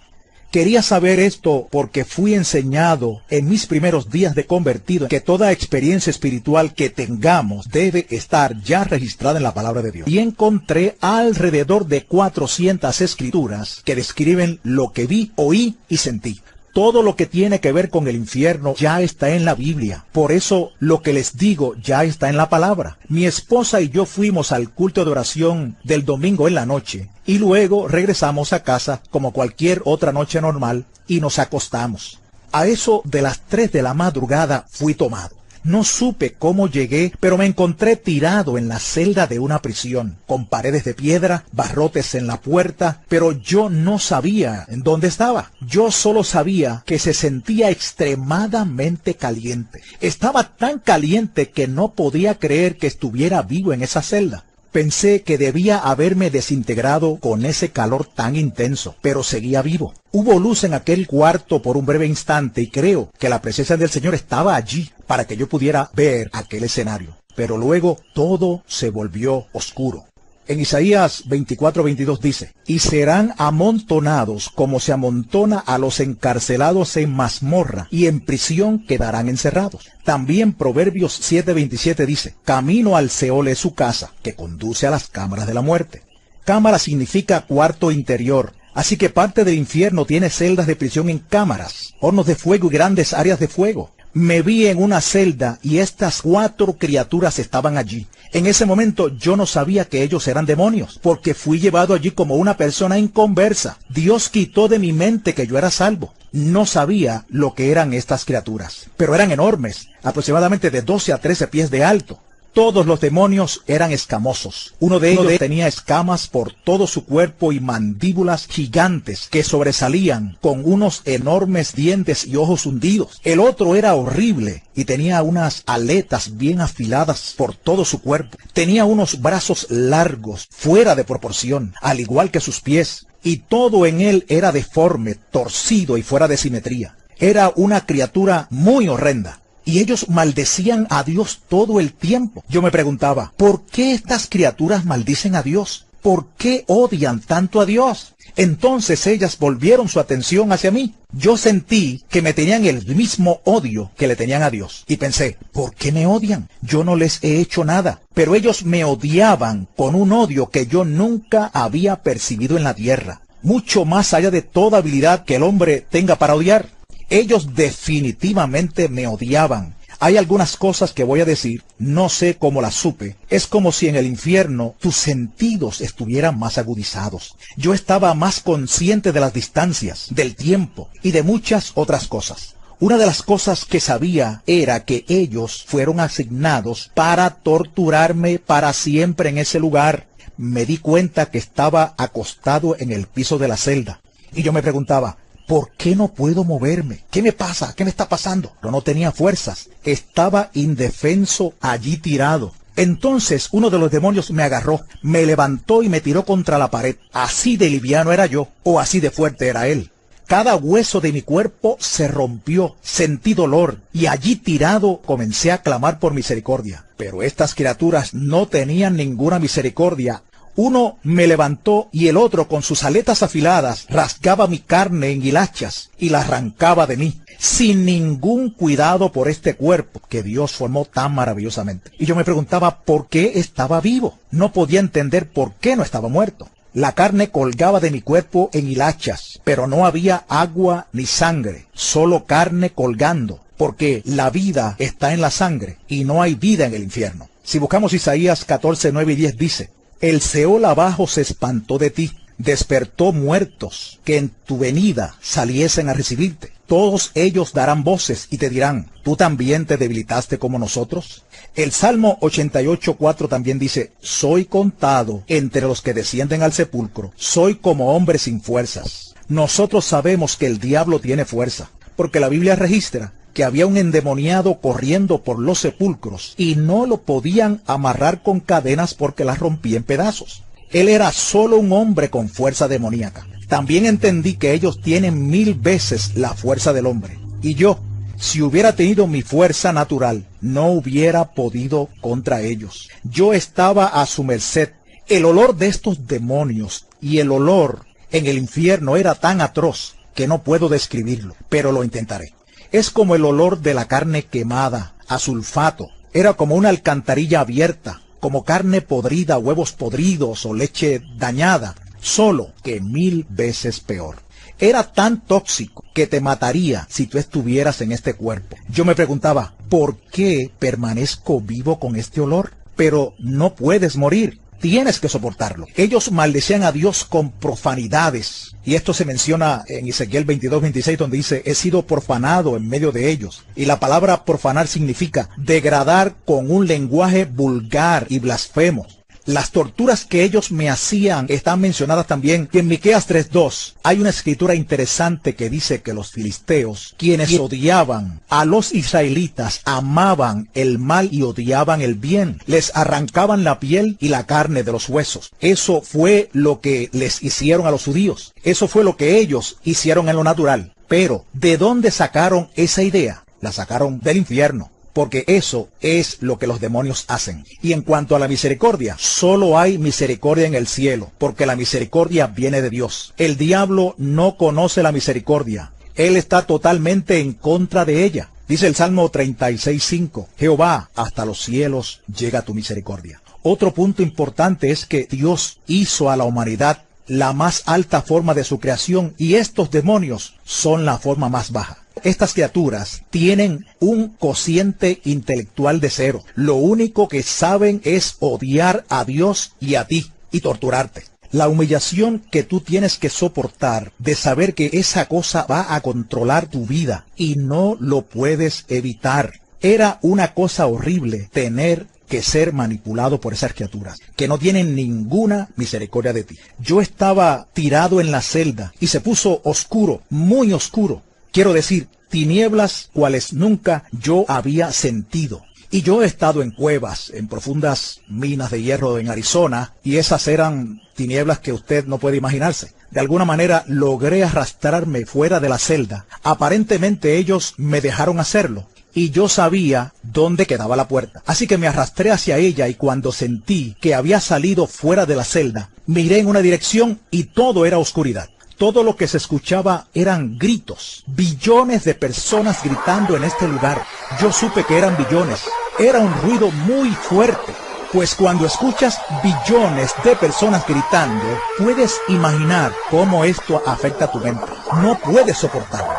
Quería saber esto porque fui enseñado en mis primeros días de convertido que toda experiencia espiritual que tengamos debe estar ya registrada en la palabra de Dios. Y encontré alrededor de 400 escrituras que describen lo que vi, oí y sentí. Todo lo que tiene que ver con el infierno ya está en la Biblia. Por eso lo que les digo ya está en la palabra. Mi esposa y yo fuimos al culto de oración del domingo en la noche y luego regresamos a casa como cualquier otra noche normal y nos acostamos. A eso de las 3 de la madrugada fui tomado. No supe cómo llegué, pero me encontré tirado en la celda de una prisión, con paredes de piedra, barrotes en la puerta, pero yo no sabía en dónde estaba. Yo solo sabía que se sentía extremadamente caliente. Estaba tan caliente que no podía creer que estuviera vivo en esa celda. Pensé que debía haberme desintegrado con ese calor tan intenso, pero seguía vivo. Hubo luz en aquel cuarto por un breve instante y creo que la presencia del Señor estaba allí para que yo pudiera ver aquel escenario. pero luego todo se volvió oscuro. En Isaías 24:22 dice, y serán amontonados como se amontona a los encarcelados en mazmorra, y en prisión quedarán encerrados. También Proverbios 7:27 dice, camino al Seol es su casa, que conduce a las cámaras de la muerte. Cámara significa cuarto interior, así que parte del infierno tiene celdas de prisión en cámaras, hornos de fuego y grandes áreas de fuego. Me vi en una celda y estas 4 criaturas estaban allí. En ese momento yo no sabía que ellos eran demonios, porque fui llevado allí como una persona inconversa. Dios quitó de mi mente que yo era salvo. No sabía lo que eran estas criaturas, pero eran enormes, aproximadamente de 12 a 13 pies de alto. Todos los demonios eran escamosos. Uno de ellos tenía escamas por todo su cuerpo y mandíbulas gigantes que sobresalían con unos enormes dientes y ojos hundidos. El otro era horrible y tenía unas aletas bien afiladas por todo su cuerpo. Tenía unos brazos largos, fuera de proporción, al igual que sus pies. Y todo en él era deforme, torcido y fuera de simetría. Era una criatura muy horrenda. Y ellos maldecían a Dios todo el tiempo. Yo me preguntaba, ¿por qué estas criaturas maldicen a Dios? ¿Por qué odian tanto a Dios? Entonces ellas volvieron su atención hacia mí. Yo sentí que me tenían el mismo odio que le tenían a Dios. Y pensé, ¿por qué me odian? Yo no les he hecho nada. Pero ellos me odiaban con un odio que yo nunca había percibido en la tierra. Mucho más allá de toda habilidad que el hombre tenga para odiar. Ellos definitivamente me odiaban. Hay algunas cosas que voy a decir, no sé cómo las supe. Es como si en el infierno tus sentidos estuvieran más agudizados. Yo estaba más consciente de las distancias, del tiempo y de muchas otras cosas. Una de las cosas que sabía era que ellos fueron asignados para torturarme para siempre en ese lugar. Me di cuenta que estaba acostado en el piso de la celda. Y yo me preguntaba, ¿por qué no puedo moverme? ¿Qué me pasa? ¿Qué me está pasando? Pero no tenía fuerzas. Estaba indefenso allí tirado. Entonces uno de los demonios me agarró, me levantó y me tiró contra la pared. Así de liviano era yo, o así de fuerte era él. Cada hueso de mi cuerpo se rompió, sentí dolor, y allí tirado comencé a clamar por misericordia. Pero estas criaturas no tenían ninguna misericordia. Uno me levantó y el otro con sus aletas afiladas rasgaba mi carne en hilachas y la arrancaba de mí, sin ningún cuidado por este cuerpo que Dios formó tan maravillosamente. Y yo me preguntaba por qué estaba vivo. No podía entender por qué no estaba muerto. La carne colgaba de mi cuerpo en hilachas, pero no había agua ni sangre, solo carne colgando, porque la vida está en la sangre y no hay vida en el infierno. Si buscamos Isaías 14, 9 y 10 dice, el Seol abajo se espantó de ti, despertó muertos que en tu venida saliesen a recibirte. Todos ellos darán voces y te dirán, ¿tú también te debilitaste como nosotros? El Salmo 88:4 también dice, soy contado entre los que descienden al sepulcro, soy como hombre sin fuerzas. Nosotros sabemos que el diablo tiene fuerza, porque la Biblia registra que había un endemoniado corriendo por los sepulcros y no lo podían amarrar con cadenas porque las rompía en pedazos. Él era solo un hombre con fuerza demoníaca. También entendí que ellos tienen 1000 veces la fuerza del hombre. Y yo, si hubiera tenido mi fuerza natural, no hubiera podido contra ellos. Yo estaba a su merced. El olor de estos demonios y el olor en el infierno era tan atroz que no puedo describirlo, pero lo intentaré. Es como el olor de la carne quemada, a sulfato. Era como una alcantarilla abierta, como carne podrida, huevos podridos o leche dañada, solo que 1000 veces peor. Era tan tóxico que te mataría si tú estuvieras en este cuerpo. Yo me preguntaba, ¿por qué permanezco vivo con este olor? Pero no puedes morir. Tienes que soportarlo. Ellos maldecían a Dios con profanidades. Y esto se menciona en Ezequiel 22:26, donde dice, he sido profanado en medio de ellos. Y la palabra profanar significa degradar con un lenguaje vulgar y blasfemo. Las torturas que ellos me hacían están mencionadas también en Miqueas 3:2. Hay una escritura interesante que dice que los filisteos, quienes odiaban a los israelitas, amaban el mal y odiaban el bien. Les arrancaban la piel y la carne de los huesos. Eso fue lo que les hicieron a los judíos. Eso fue lo que ellos hicieron en lo natural. Pero, ¿de dónde sacaron esa idea? La sacaron del infierno. porque eso es lo que los demonios hacen. Y en cuanto a la misericordia, solo hay misericordia en el cielo, porque la misericordia viene de Dios. El diablo no conoce la misericordia. Él está totalmente en contra de ella. Dice el Salmo 36:5, Jehová, hasta los cielos llega tu misericordia. Otro punto importante es que Dios hizo a la humanidad la más alta forma de su creación y estos demonios son la forma más baja. Estas criaturas tienen un cociente intelectual de 0. Lo único que saben es odiar a Dios y a ti y torturarte. La humillación que tú tienes que soportar de saber que esa cosa va a controlar tu vida y no lo puedes evitar. Era una cosa horrible tener que ser manipulado por esas criaturas, que no tienen ninguna misericordia de ti. Yo estaba tirado en la celda y se puso oscuro, muy oscuro. Quiero decir, tinieblas cuales nunca yo había sentido. Y yo he estado en cuevas, en profundas minas de hierro en Arizona, y esas eran tinieblas que usted no puede imaginarse. De alguna manera logré arrastrarme fuera de la celda. Aparentemente ellos me dejaron hacerlo. Y yo sabía dónde quedaba la puerta. Así que me arrastré hacia ella y cuando sentí que había salido fuera de la celda, miré en una dirección y todo era oscuridad. Todo lo que se escuchaba eran gritos. Billones de personas gritando en este lugar. Yo supe que eran billones. Era un ruido muy fuerte. Pues cuando escuchas billones de personas gritando, puedes imaginar cómo esto afecta a tu mente. No puedes soportarlo.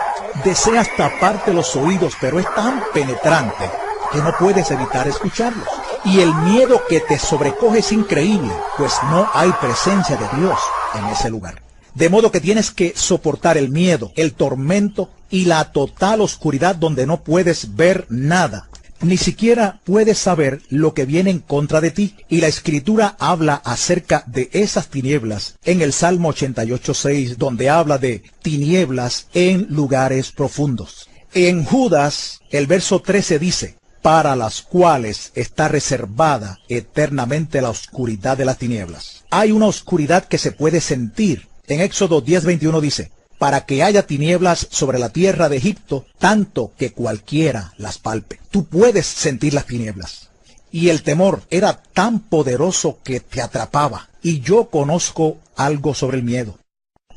Deseas taparte los oídos, pero es tan penetrante que no puedes evitar escucharlos. Y el miedo que te sobrecoge es increíble, pues no hay presencia de Dios en ese lugar. De modo que tienes que soportar el miedo, el tormento y la total oscuridad donde no puedes ver nada. Ni siquiera puedes saber lo que viene en contra de ti. Y la Escritura habla acerca de esas tinieblas en el Salmo 88:6, donde habla de tinieblas en lugares profundos. En Judas, el verso 13 dice, para las cuales está reservada eternamente la oscuridad de las tinieblas. Hay una oscuridad que se puede sentir. En Éxodo 10:21 dice, para que haya tinieblas sobre la tierra de Egipto, tanto que cualquiera las palpe. Tú puedes sentir las tinieblas. Y el temor era tan poderoso que te atrapaba. Y yo conozco algo sobre el miedo.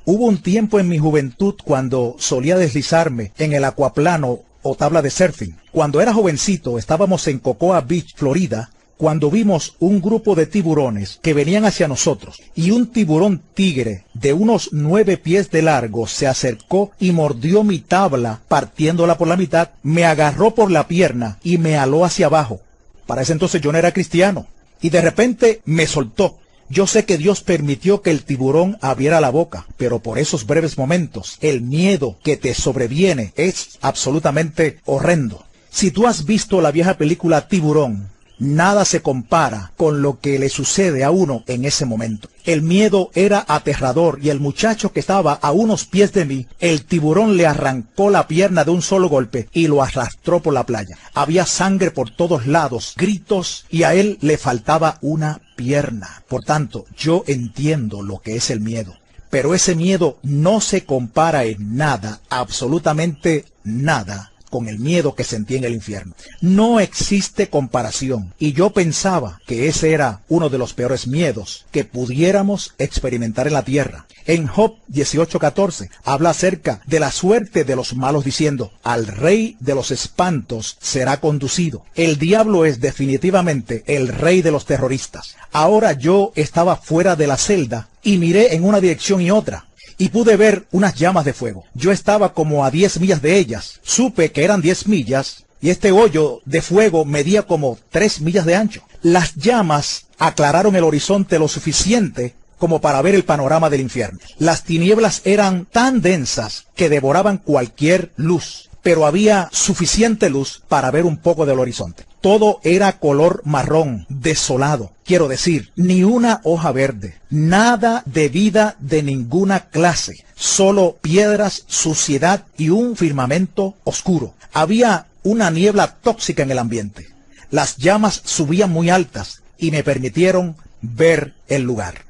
Hubo un tiempo en mi juventud cuando solía deslizarme en el acuaplano o tabla de surfing. Cuando era jovencito, estábamos en Cocoa Beach, Florida, cuando vimos un grupo de tiburones que venían hacia nosotros, y un tiburón tigre de unos 9 pies de largo se acercó y mordió mi tabla, partiéndola por la mitad, me agarró por la pierna y me aló hacia abajo. Para ese entonces yo no era cristiano, y de repente me soltó. Yo sé que Dios permitió que el tiburón abriera la boca, pero por esos breves momentos, el miedo que te sobreviene es absolutamente horrendo. Si tú has visto la vieja película Tiburón, nada se compara con lo que le sucede a uno en ese momento. El miedo era aterrador y el muchacho que estaba a unos pies de mí, el tiburón le arrancó la pierna de un solo golpe y lo arrastró por la playa. Había sangre por todos lados, gritos y a él le faltaba una pierna. Por tanto, yo entiendo lo que es el miedo. Pero ese miedo no se compara en nada, absolutamente nada, con el miedo que sentí en el infierno. No existe comparación. Y yo pensaba que ese era uno de los peores miedos que pudiéramos experimentar en la tierra. En Job 18:14 habla acerca de la suerte de los malos diciendo, al rey de los espantos será conducido. El diablo es definitivamente el rey de los terroristas. Ahora yo estaba fuera de la celda y miré en una dirección y otra. Y pude ver unas llamas de fuego. Yo estaba como a 10 millas de ellas. Supe que eran 10 millas y este hoyo de fuego medía como 3 millas de ancho. Las llamas aclararon el horizonte lo suficiente como para ver el panorama del infierno. Las tinieblas eran tan densas que devoraban cualquier luz, pero había suficiente luz para ver un poco del horizonte. Todo era color marrón, desolado. Quiero decir, ni una hoja verde, nada de vida de ninguna clase, solo piedras, suciedad y un firmamento oscuro. Había una niebla tóxica en el ambiente. Las llamas subían muy altas y me permitieron ver el lugar.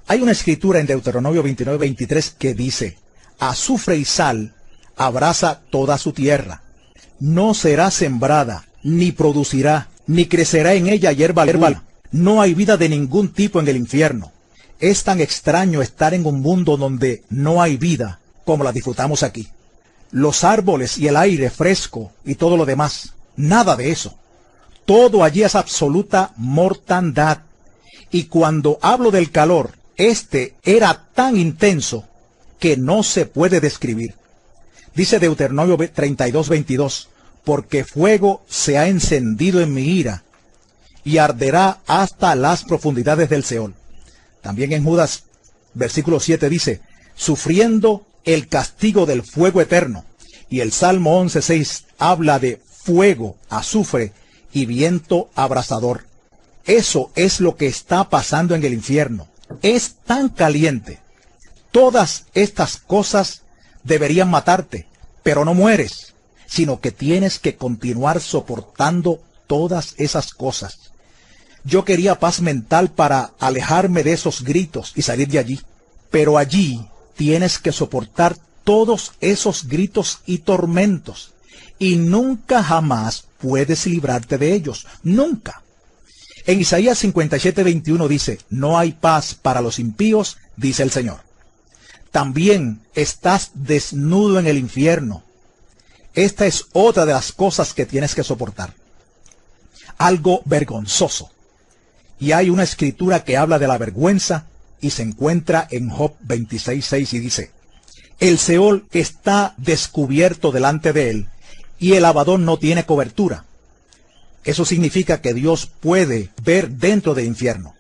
Hay una escritura en Deuteronomio 29:23 que dice, azufre y sal abraza toda su tierra. No será sembrada, ni producirá, ni crecerá en ella hierba alguna. No hay vida de ningún tipo en el infierno. Es tan extraño estar en un mundo donde no hay vida como la disfrutamos aquí. Los árboles y el aire fresco y todo lo demás, nada de eso. Todo allí es absoluta mortandad. Y cuando hablo del calor, este era tan intenso que no se puede describir. Dice Deuteronomio 32:22, porque fuego se ha encendido en mi ira y arderá hasta las profundidades del Seol. También en Judas, versículo 7 dice, sufriendo el castigo del fuego eterno. Y el Salmo 11:6 habla de fuego, azufre y viento abrasador. Eso es lo que está pasando en el infierno. Es tan caliente. Todas estas cosas deberían matarte, pero no mueres, sino que tienes que continuar soportando todas esas cosas. Yo quería paz mental para alejarme de esos gritos y salir de allí, pero allí tienes que soportar todos esos gritos y tormentos, y nunca jamás puedes librarte de ellos, nunca. En Isaías 57:21 dice, no hay paz para los impíos, dice el Señor. También estás desnudo en el infierno. Esta es otra de las cosas que tienes que soportar. Algo vergonzoso. Y hay una escritura que habla de la vergüenza y se encuentra en Job 26:6 y dice, el Seol está descubierto delante de él y el Abadón no tiene cobertura. Eso significa que Dios puede ver dentro del infierno.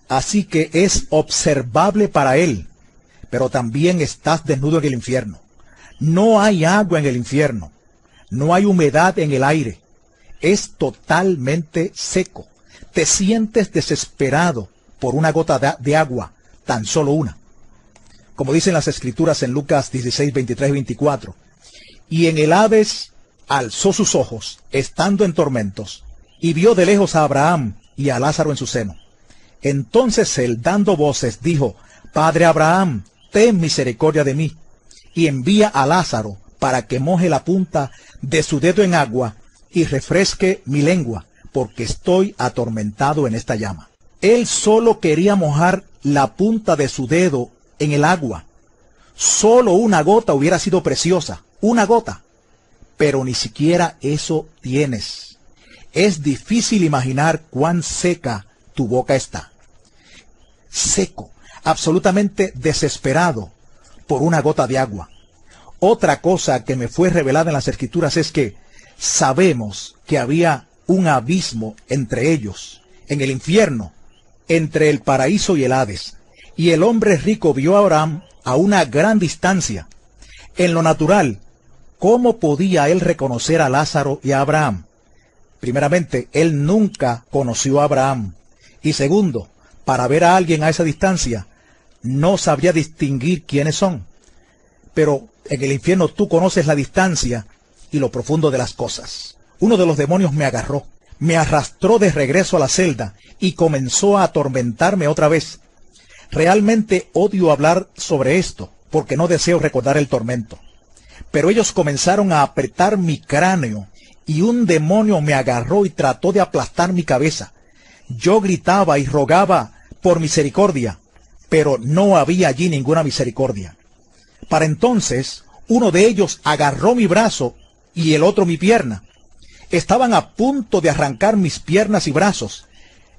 Así que es observable para él, pero también estás desnudo en el infierno. No hay agua en el infierno. No hay humedad en el aire. Es totalmente seco. Te sientes desesperado por una gota de agua, tan solo una. Como dicen las escrituras en Lucas 16:23-24. Y en el Hades alzó sus ojos, estando en tormentos, y vio de lejos a Abraham y a Lázaro en su seno. Entonces él, dando voces, dijo, Padre Abraham, ten misericordia de mí, y envía a Lázaro para que moje la punta de su dedo en agua y refresque mi lengua, porque estoy atormentado en esta llama. Él solo quería mojar la punta de su dedo en el agua. Solo una gota hubiera sido preciosa, una gota. Pero ni siquiera eso tienes. Es difícil imaginar cuán seca tu boca está. Seco, absolutamente desesperado por una gota de agua. Otra cosa que me fue revelada en las escrituras es que sabemos que había un abismo entre ellos, en el infierno, entre el paraíso y el Hades. Y el hombre rico vio a Abraham a una gran distancia. En lo natural, ¿cómo podía él reconocer a Lázaro y a Abraham? Primeramente, él nunca conoció a Abraham. Y segundo, para ver a alguien a esa distancia, no sabría distinguir quiénes son. Pero en el infierno tú conoces la distancia y lo profundo de las cosas. Uno de los demonios me agarró, me arrastró de regreso a la celda y comenzó a atormentarme otra vez. Realmente odio hablar sobre esto, porque no deseo recordar el tormento. Pero ellos comenzaron a apretar mi cráneo, y un demonio me agarró y trató de aplastar mi cabeza. Yo gritaba y rogaba por misericordia, pero no había allí ninguna misericordia. Para entonces, uno de ellos agarró mi brazo y el otro mi pierna. Estaban a punto de arrancar mis piernas y brazos.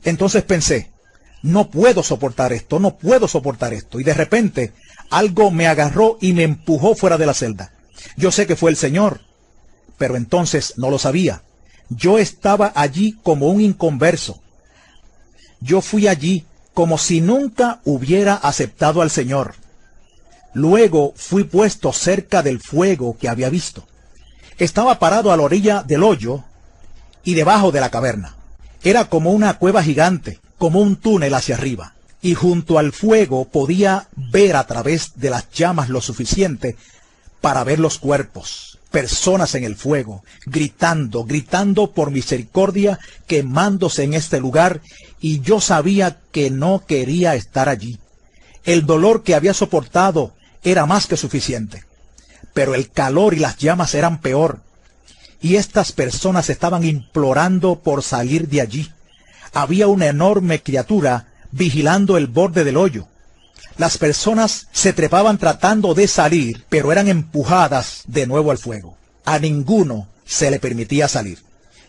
Entonces pensé, no puedo soportar esto, no puedo soportar esto. Y de repente, algo me agarró y me empujó fuera de la celda. Yo sé que fue el Señor, pero entonces no lo sabía. Yo estaba allí como un inconverso. Yo fui allí como si nunca hubiera aceptado al Señor. Luego fui puesto cerca del fuego que había visto. Estaba parado a la orilla del hoyo y debajo de la caverna. Era como una cueva gigante, como un túnel hacia arriba. Y junto al fuego podía ver a través de las llamas lo suficiente para ver los cuerpos, personas en el fuego, gritando por misericordia, quemándose en este lugar, y yo sabía que no quería estar allí. El dolor que había soportado era más que suficiente, pero el calor y las llamas eran peor. y estas personas estaban implorando por salir de allí. Había una enorme criatura vigilando el borde del hoyo. Las personas se trepaban tratando de salir, pero eran empujadas de nuevo al fuego. A ninguno se le permitía salir.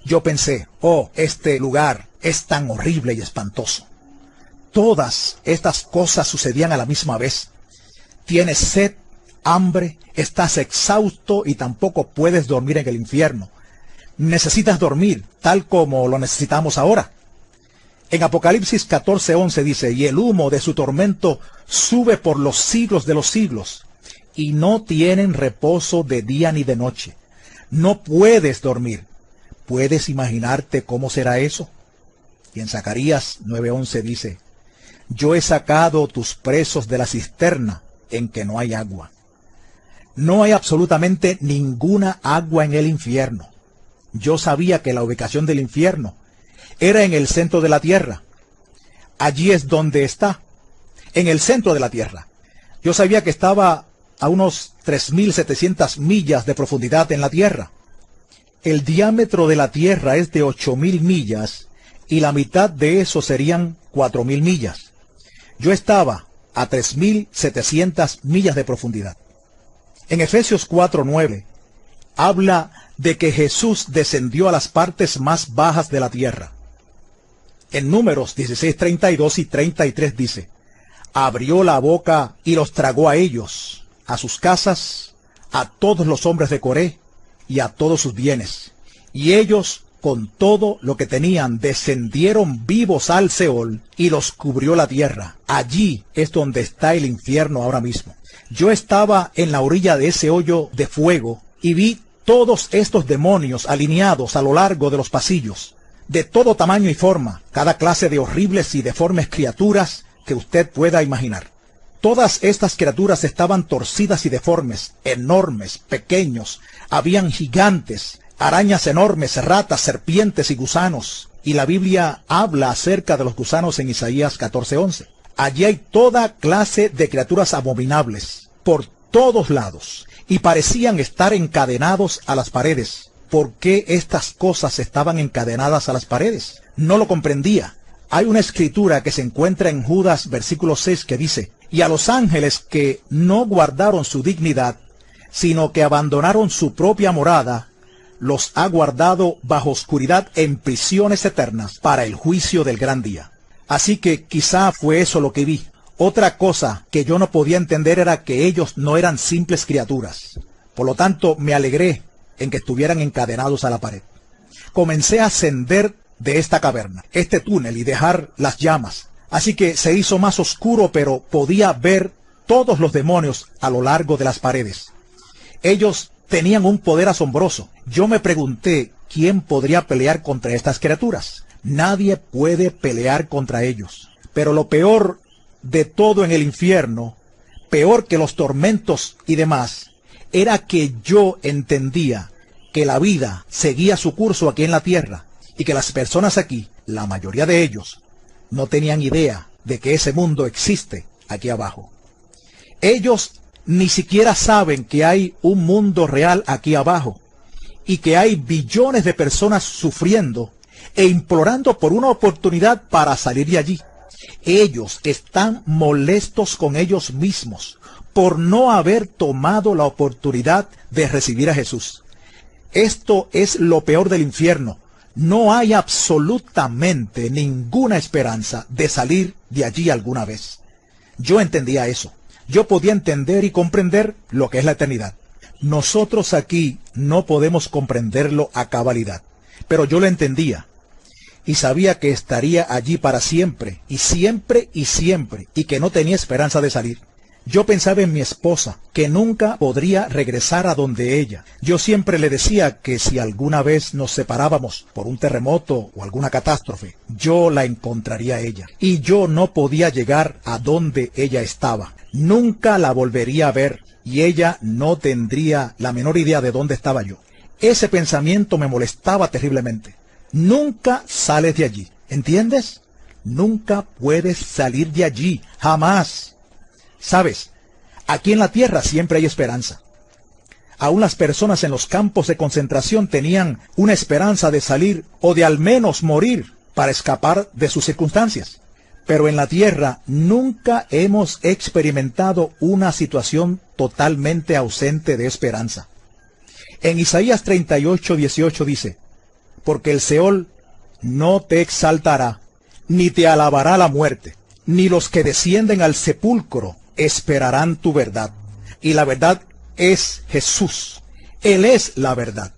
Yo pensé, oh, este lugar es tan horrible y espantoso. Todas estas cosas sucedían a la misma vez. Tienes sed, hambre, estás exhausto y tampoco puedes dormir en el infierno. Necesitas dormir, tal como lo necesitamos ahora. En Apocalipsis 14:11 dice, y el humo de su tormento sube por los siglos de los siglos, y no tienen reposo de día ni de noche. No puedes dormir. ¿Puedes imaginarte cómo será eso? Y en Zacarías 9:11 dice, yo he sacado tus presos de la cisterna en que no hay agua. No hay absolutamente ninguna agua en el infierno. Yo sabía que la ubicación del infierno era en el centro de la tierra. Allí es donde está, en el centro de la tierra. Yo sabía que estaba a unos 3.700 millas de profundidad en la tierra. El diámetro de la tierra es de 8.000 millas y la mitad de eso serían 4.000 millas. Yo estaba a 3.700 millas de profundidad. En Efesios 4:9 habla de que Jesús descendió a las partes más bajas de la tierra. En Números 16:32 y 33 dice, abrió la boca y los tragó a ellos, a sus casas, a todos los hombres de Coré y a todos sus bienes. Y ellos, con todo lo que tenían, descendieron vivos al Seol y los cubrió la tierra. Allí es donde está el infierno ahora mismo. Yo estaba en la orilla de ese hoyo de fuego y vi todos estos demonios alineados a lo largo de los pasillos, de todo tamaño y forma, cada clase de horribles y deformes criaturas que usted pueda imaginar. Todas estas criaturas estaban torcidas y deformes, enormes, pequeños, habían gigantes, arañas enormes, ratas, serpientes y gusanos. Y la Biblia habla acerca de los gusanos en Isaías 14:11. Allí hay toda clase de criaturas abominables, por todos lados, y parecían estar encadenados a las paredes. ¿Por qué estas cosas estaban encadenadas a las paredes? No lo comprendía. Hay una escritura que se encuentra en Judas versículo 6 que dice, y a los ángeles que no guardaron su dignidad, sino que abandonaron su propia morada, los ha guardado bajo oscuridad en prisiones eternas para el juicio del gran día. Así que quizá fue eso lo que vi. Otra cosa que yo no podía entender era que ellos no eran simples criaturas. Por lo tanto, me alegré en que estuvieran encadenados a la pared. Comencé a ascender de esta caverna, este túnel, y dejar las llamas. Así que se hizo más oscuro, pero podía ver todos los demonios a lo largo de las paredes. Ellos tenían un poder asombroso. Yo me pregunté, ¿quién podría pelear contra estas criaturas? Nadie puede pelear contra ellos. Pero lo peor de todo en el infierno, peor que los tormentos y demás, era que yo entendía que la vida seguía su curso aquí en la tierra y que las personas aquí, la mayoría de ellos, no tenían idea de que ese mundo existe aquí abajo. Ellos ni siquiera saben que hay un mundo real aquí abajo y que hay billones de personas sufriendo e implorando por una oportunidad para salir de allí. Ellos están molestos con ellos mismos por no haber tomado la oportunidad de recibir a Jesús. Esto es lo peor del infierno. No hay absolutamente ninguna esperanza de salir de allí alguna vez. Yo entendía eso. Yo podía entender y comprender lo que es la eternidad. Nosotros aquí no podemos comprenderlo a cabalidad, pero yo lo entendía. Y sabía que estaría allí para siempre, y siempre, y siempre, y que no tenía esperanza de salir. Yo pensaba en mi esposa, que nunca podría regresar a donde ella. Yo siempre le decía que si alguna vez nos separábamos por un terremoto o alguna catástrofe, yo la encontraría a ella. Y yo no podía llegar a donde ella estaba. Nunca la volvería a ver, y ella no tendría la menor idea de dónde estaba yo. Ese pensamiento me molestaba terriblemente. Nunca sales de allí, ¿entiendes? Nunca puedes salir de allí, jamás. Sabes, aquí en la tierra siempre hay esperanza. Aún las personas en los campos de concentración tenían una esperanza de salir o de al menos morir para escapar de sus circunstancias. Pero en la tierra nunca hemos experimentado una situación totalmente ausente de esperanza. En Isaías 38:18 dice: porque el Seol no te exaltará, ni te alabará la muerte, ni los que descienden al sepulcro esperarán tu verdad. Y la verdad es Jesús. Él es la verdad.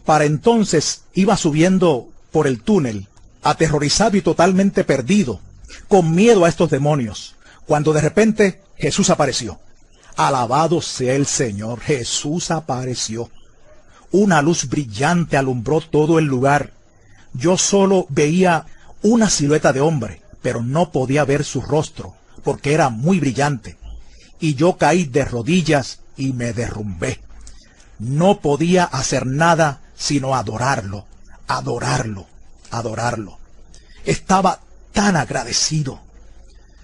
Para entonces iba subiendo por el túnel, aterrorizado y totalmente perdido, con miedo a estos demonios, cuando de repente Jesús apareció. Alabado sea el Señor, Jesús apareció. Una luz brillante alumbró todo el lugar. Yo solo veía una silueta de hombre, pero no podía ver su rostro, porque era muy brillante. Y yo caí de rodillas y me derrumbé. No podía hacer nada sino adorarlo, adorarlo, adorarlo. Estaba tan agradecido.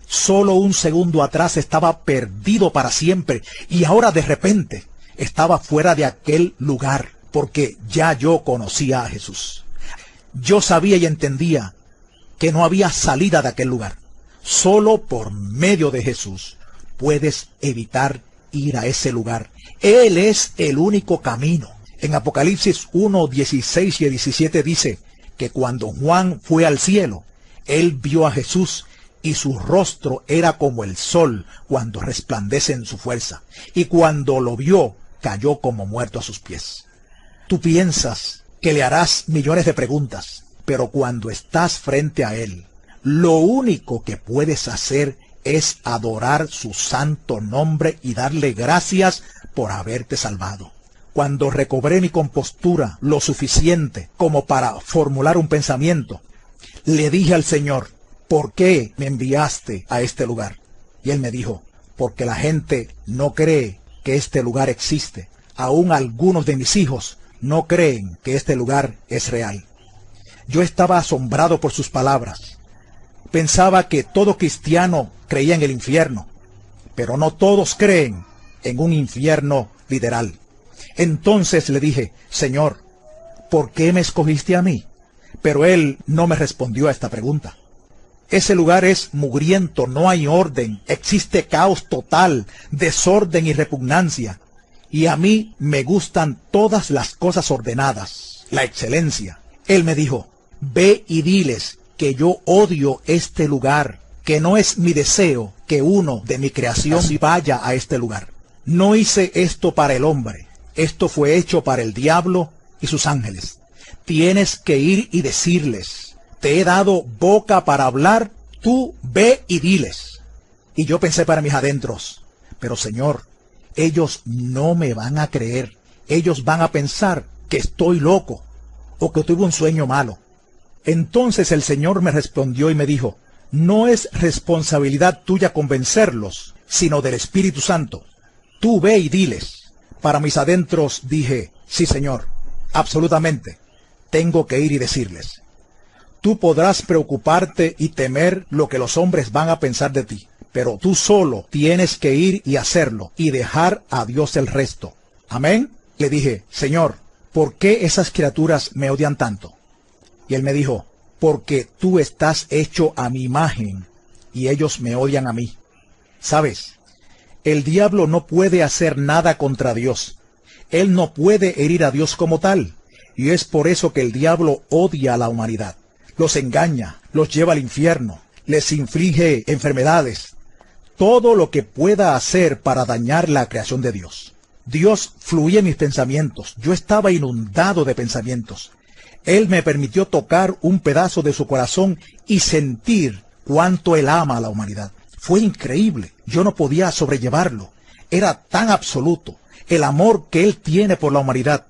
Solo un segundo atrás estaba perdido para siempre y ahora de repente estaba fuera de aquel lugar, porque ya yo conocía a Jesús. Yo sabía y entendía que no había salida de aquel lugar. Solo por medio de Jesús puedes evitar ir a ese lugar. Él es el único camino. En Apocalipsis 1:16 y 17 dice que cuando Juan fue al cielo, él vio a Jesús y su rostro era como el sol cuando resplandece en su fuerza. Y cuando lo vio, cayó como muerto a sus pies. Tú piensas que le harás millones de preguntas, pero cuando estás frente a él, lo único que puedes hacer es adorar su santo nombre y darle gracias por haberte salvado. Cuando recobré mi compostura lo suficiente como para formular un pensamiento, le dije al Señor: ¿por qué me enviaste a este lugar? Y él me dijo: porque la gente no cree que este lugar existe. Aún algunos de mis hijos no creen que este lugar es real. Yo estaba asombrado por sus palabras. Pensaba que todo cristiano creía en el infierno, pero no todos creen en un infierno literal. Entonces le dije: Señor, ¿por qué me escogiste a mí? Pero él no me respondió a esta pregunta. Ese lugar es mugriento, no hay orden, existe caos total, desorden y repugnancia. Y a mí me gustan todas las cosas ordenadas, la excelencia. Él me dijo: ve y diles que yo odio este lugar, que no es mi deseo que uno de mi creación vaya a este lugar. No hice esto para el hombre, esto fue hecho para el diablo y sus ángeles. Tienes que ir y decirles: te he dado boca para hablar, tú ve y diles. Y yo pensé para mis adentros: pero Señor, ellos no me van a creer. Ellos van a pensar que estoy loco o que tuve un sueño malo. Entonces el Señor me respondió y me dijo: no es responsabilidad tuya convencerlos, sino del Espíritu Santo. Tú ve y diles. Para mis adentros dije: sí, Señor, absolutamente, tengo que ir y decirles. Tú podrás preocuparte y temer lo que los hombres van a pensar de ti, pero tú solo tienes que ir y hacerlo y dejar a Dios el resto. Amén. Le dije: Señor, ¿por qué esas criaturas me odian tanto? Y él me dijo: porque tú estás hecho a mi imagen y ellos me odian a mí. ¿Sabes? El diablo no puede hacer nada contra Dios. Él no puede herir a Dios como tal. Y es por eso que el diablo odia a la humanidad. Los engaña, los lleva al infierno, les inflige enfermedades. Todo lo que pueda hacer para dañar la creación de Dios. Dios fluía en mis pensamientos. Yo estaba inundado de pensamientos. Él me permitió tocar un pedazo de su corazón y sentir cuánto Él ama a la humanidad. Fue increíble. Yo no podía sobrellevarlo. Era tan absoluto el amor que Él tiene por la humanidad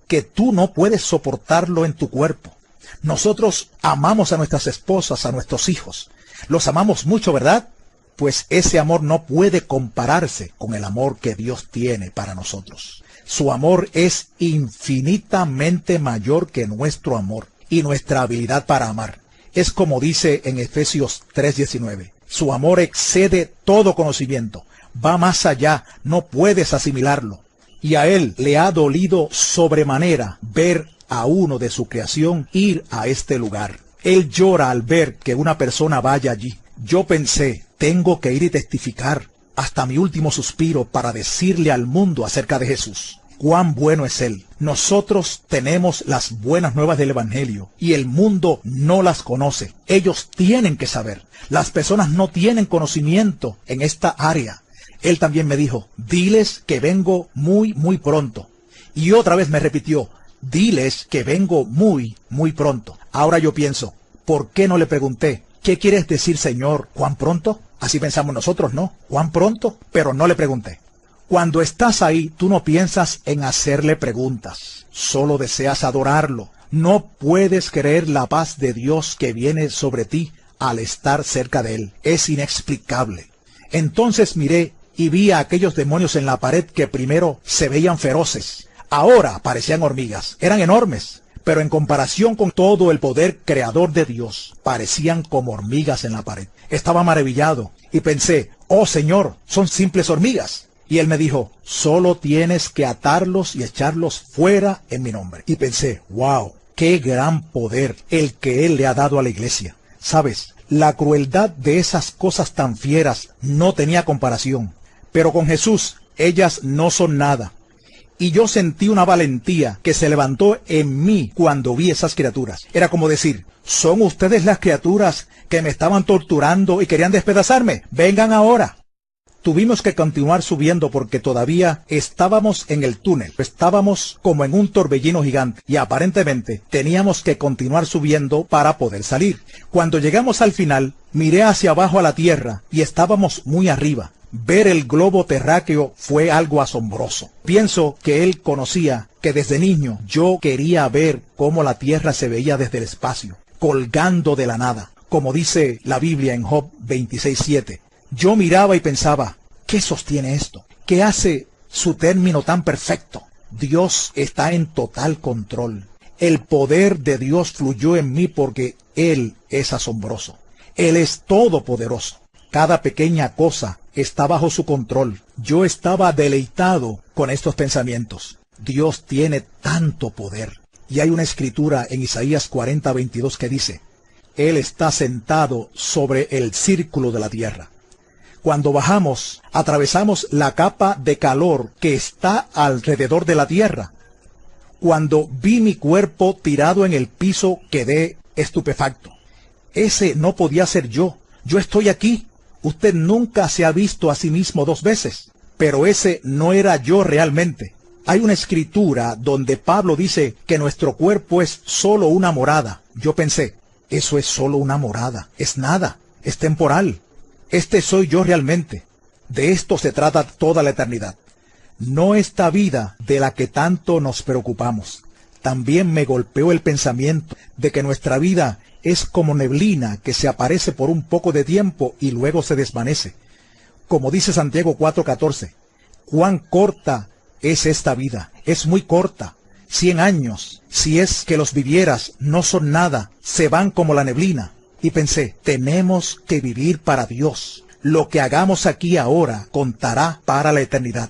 que tú no puedes soportarlo en tu cuerpo. Nosotros amamos a nuestras esposas, a nuestros hijos. Los amamos mucho, ¿verdad? Pues ese amor no puede compararse con el amor que Dios tiene para nosotros. Su amor es infinitamente mayor que nuestro amor y nuestra habilidad para amar. Es como dice en Efesios 3:19. Su amor excede todo conocimiento. Va más allá, no puedes asimilarlo. Y a él le ha dolido sobremanera ver a uno de su creación ir a este lugar. Él llora al ver que una persona vaya allí. Yo pensé, tengo que ir y testificar hasta mi último suspiro para decirle al mundo acerca de Jesús. Cuán bueno es Él. Nosotros tenemos las buenas nuevas del Evangelio y el mundo no las conoce. Ellos tienen que saber. Las personas no tienen conocimiento en esta área. Él también me dijo, diles que vengo muy, muy pronto. Y otra vez me repitió, diles que vengo muy, muy pronto. Ahora yo pienso, ¿por qué no le pregunté? ¿Qué quieres decir, Señor? ¿Cuán pronto? Así pensamos nosotros, ¿no? ¿Cuán pronto? Pero no le pregunté. Cuando estás ahí, tú no piensas en hacerle preguntas. Solo deseas adorarlo. No puedes creer la paz de Dios que viene sobre ti al estar cerca de Él. Es inexplicable. Entonces miré y vi a aquellos demonios en la pared que primero se veían feroces. Ahora parecían hormigas. Eran enormes, pero en comparación con todo el poder creador de Dios, parecían como hormigas en la pared. Estaba maravillado y pensé, oh Señor, son simples hormigas. Y Él me dijo, solo tienes que atarlos y echarlos fuera en mi nombre. Y pensé, wow, qué gran poder el que Él le ha dado a la iglesia. ¿Sabes? La crueldad de esas cosas tan fieras no tenía comparación. Pero con Jesús, ellas no son nada. Y yo sentí una valentía que se levantó en mí cuando vi esas criaturas. Era como decir, ¿son ustedes las criaturas que me estaban torturando y querían despedazarme? Vengan ahora. Tuvimos que continuar subiendo porque todavía estábamos en el túnel. Estábamos como en un torbellino gigante y aparentemente teníamos que continuar subiendo para poder salir. Cuando llegamos al final, miré hacia abajo a la tierra y estábamos muy arriba. Ver el globo terráqueo fue algo asombroso. Pienso que él conocía que desde niño yo quería ver cómo la tierra se veía desde el espacio, colgando de la nada, como dice la Biblia en Job 26:7. Yo miraba y pensaba, ¿qué sostiene esto? ¿Qué hace su término tan perfecto? Dios está en total control. El poder de Dios fluyó en mí porque Él es asombroso. Él es todopoderoso. Cada pequeña cosa está bajo su control. Yo estaba deleitado con estos pensamientos. Dios tiene tanto poder. Y hay una escritura en Isaías 40:22 que dice, Él está sentado sobre el círculo de la tierra. Cuando bajamos, atravesamos la capa de calor que está alrededor de la tierra. Cuando vi mi cuerpo tirado en el piso, quedé estupefacto. Ese no podía ser yo. Yo estoy aquí. Usted nunca se ha visto a sí mismo dos veces. Pero ese no era yo realmente. Hay una escritura donde Pablo dice que nuestro cuerpo es solo una morada. Yo pensé, eso es solo una morada. Es nada. Es temporal. Este soy yo realmente. De esto se trata toda la eternidad. No esta vida de la que tanto nos preocupamos. También me golpeó el pensamiento de que nuestra vida es como neblina que se aparece por un poco de tiempo y luego se desvanece. Como dice Santiago 4:14, cuán corta es esta vida. Es muy corta. 100 años, si es que los vivieras, no son nada. Se van como la neblina. Y pensé, tenemos que vivir para Dios. Lo que hagamos aquí ahora contará para la eternidad.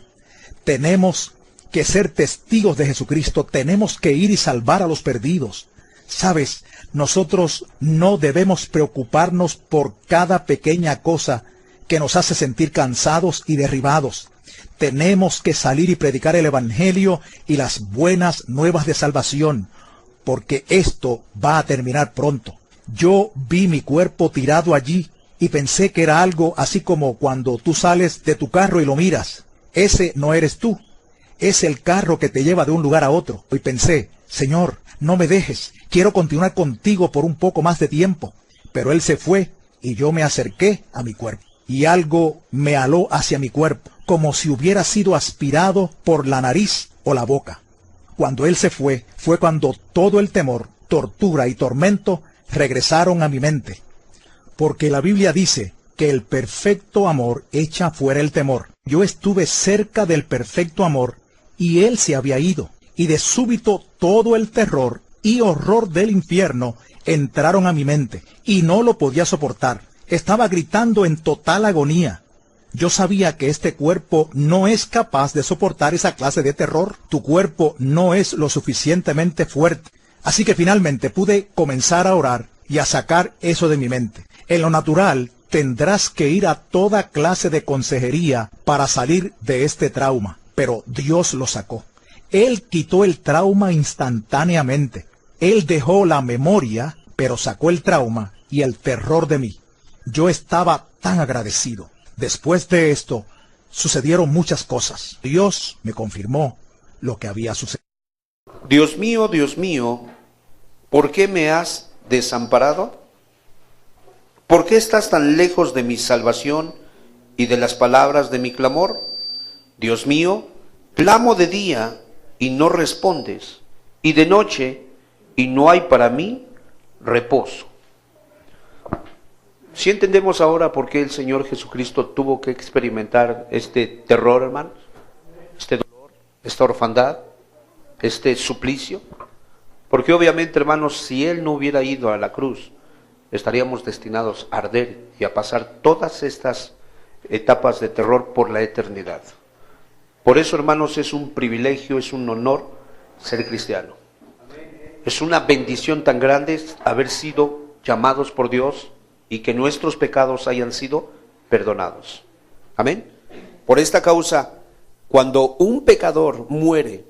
Tenemos que ser testigos de Jesucristo. Tenemos que ir y salvar a los perdidos. ¿Sabes? Nosotros no debemos preocuparnos por cada pequeña cosa que nos hace sentir cansados y derribados. Tenemos que salir y predicar el Evangelio y las buenas nuevas de salvación, porque esto va a terminar pronto. Yo vi mi cuerpo tirado allí y pensé que era algo así como cuando tú sales de tu carro y lo miras. Ese no eres tú. Es el carro que te lleva de un lugar a otro. Y pensé, Señor, no me dejes. Quiero continuar contigo por un poco más de tiempo. Pero Él se fue y yo me acerqué a mi cuerpo. Y algo me aló hacia mi cuerpo, como si hubiera sido aspirado por la nariz o la boca. Cuando Él se fue, fue cuando todo el temor, tortura y tormento regresaron a mi mente, porque la Biblia dice que el perfecto amor echa fuera el temor. Yo estuve cerca del perfecto amor y Él se había ido, y de súbito todo el terror y horror del infierno entraron a mi mente, y no lo podía soportar. Estaba gritando en total agonía. Yo sabía que este cuerpo no es capaz de soportar esa clase de terror. Tu cuerpo no es lo suficientemente fuerte. Así que finalmente pude comenzar a orar y a sacar eso de mi mente. En lo natural, tendrás que ir a toda clase de consejería para salir de este trauma. Pero Dios lo sacó. Él quitó el trauma instantáneamente. Él dejó la memoria, pero sacó el trauma y el terror de mí. Yo estaba tan agradecido. Después de esto, sucedieron muchas cosas. Dios me confirmó lo que había sucedido. Dios mío, ¿por qué me has desamparado? ¿Por qué estás tan lejos de mi salvación y de las palabras de mi clamor? Dios mío, clamo de día y no respondes, y de noche y no hay para mí reposo. ¿Sí entendemos ahora por qué el Señor Jesucristo tuvo que experimentar este terror, hermanos? Este dolor, esta orfandad, este suplicio. Porque obviamente, hermanos, si Él no hubiera ido a la cruz, estaríamos destinados a arder y a pasar todas estas etapas de terror por la eternidad. Por eso, hermanos, es un privilegio, es un honor ser cristiano. Es una bendición tan grande haber sido llamados por Dios y que nuestros pecados hayan sido perdonados. Amén. Por esta causa, cuando un pecador muere,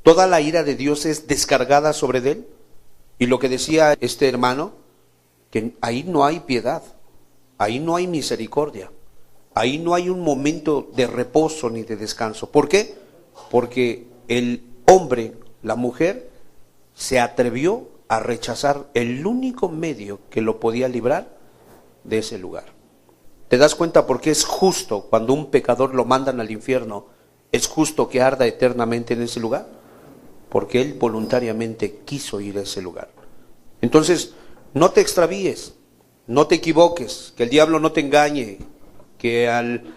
toda la ira de Dios es descargada sobre él. Y lo que decía este hermano, que ahí no hay piedad, ahí no hay misericordia, ahí no hay un momento de reposo ni de descanso. ¿Por qué? Porque el hombre, la mujer, se atrevió a rechazar el único medio que lo podía librar de ese lugar. ¿Te das cuenta por qué es justo cuando un pecador lo mandan al infierno? ¿Es justo que arda eternamente en ese lugar? Porque él voluntariamente quiso ir a ese lugar. Entonces, no te extravíes, no te equivoques, que el diablo no te engañe, que al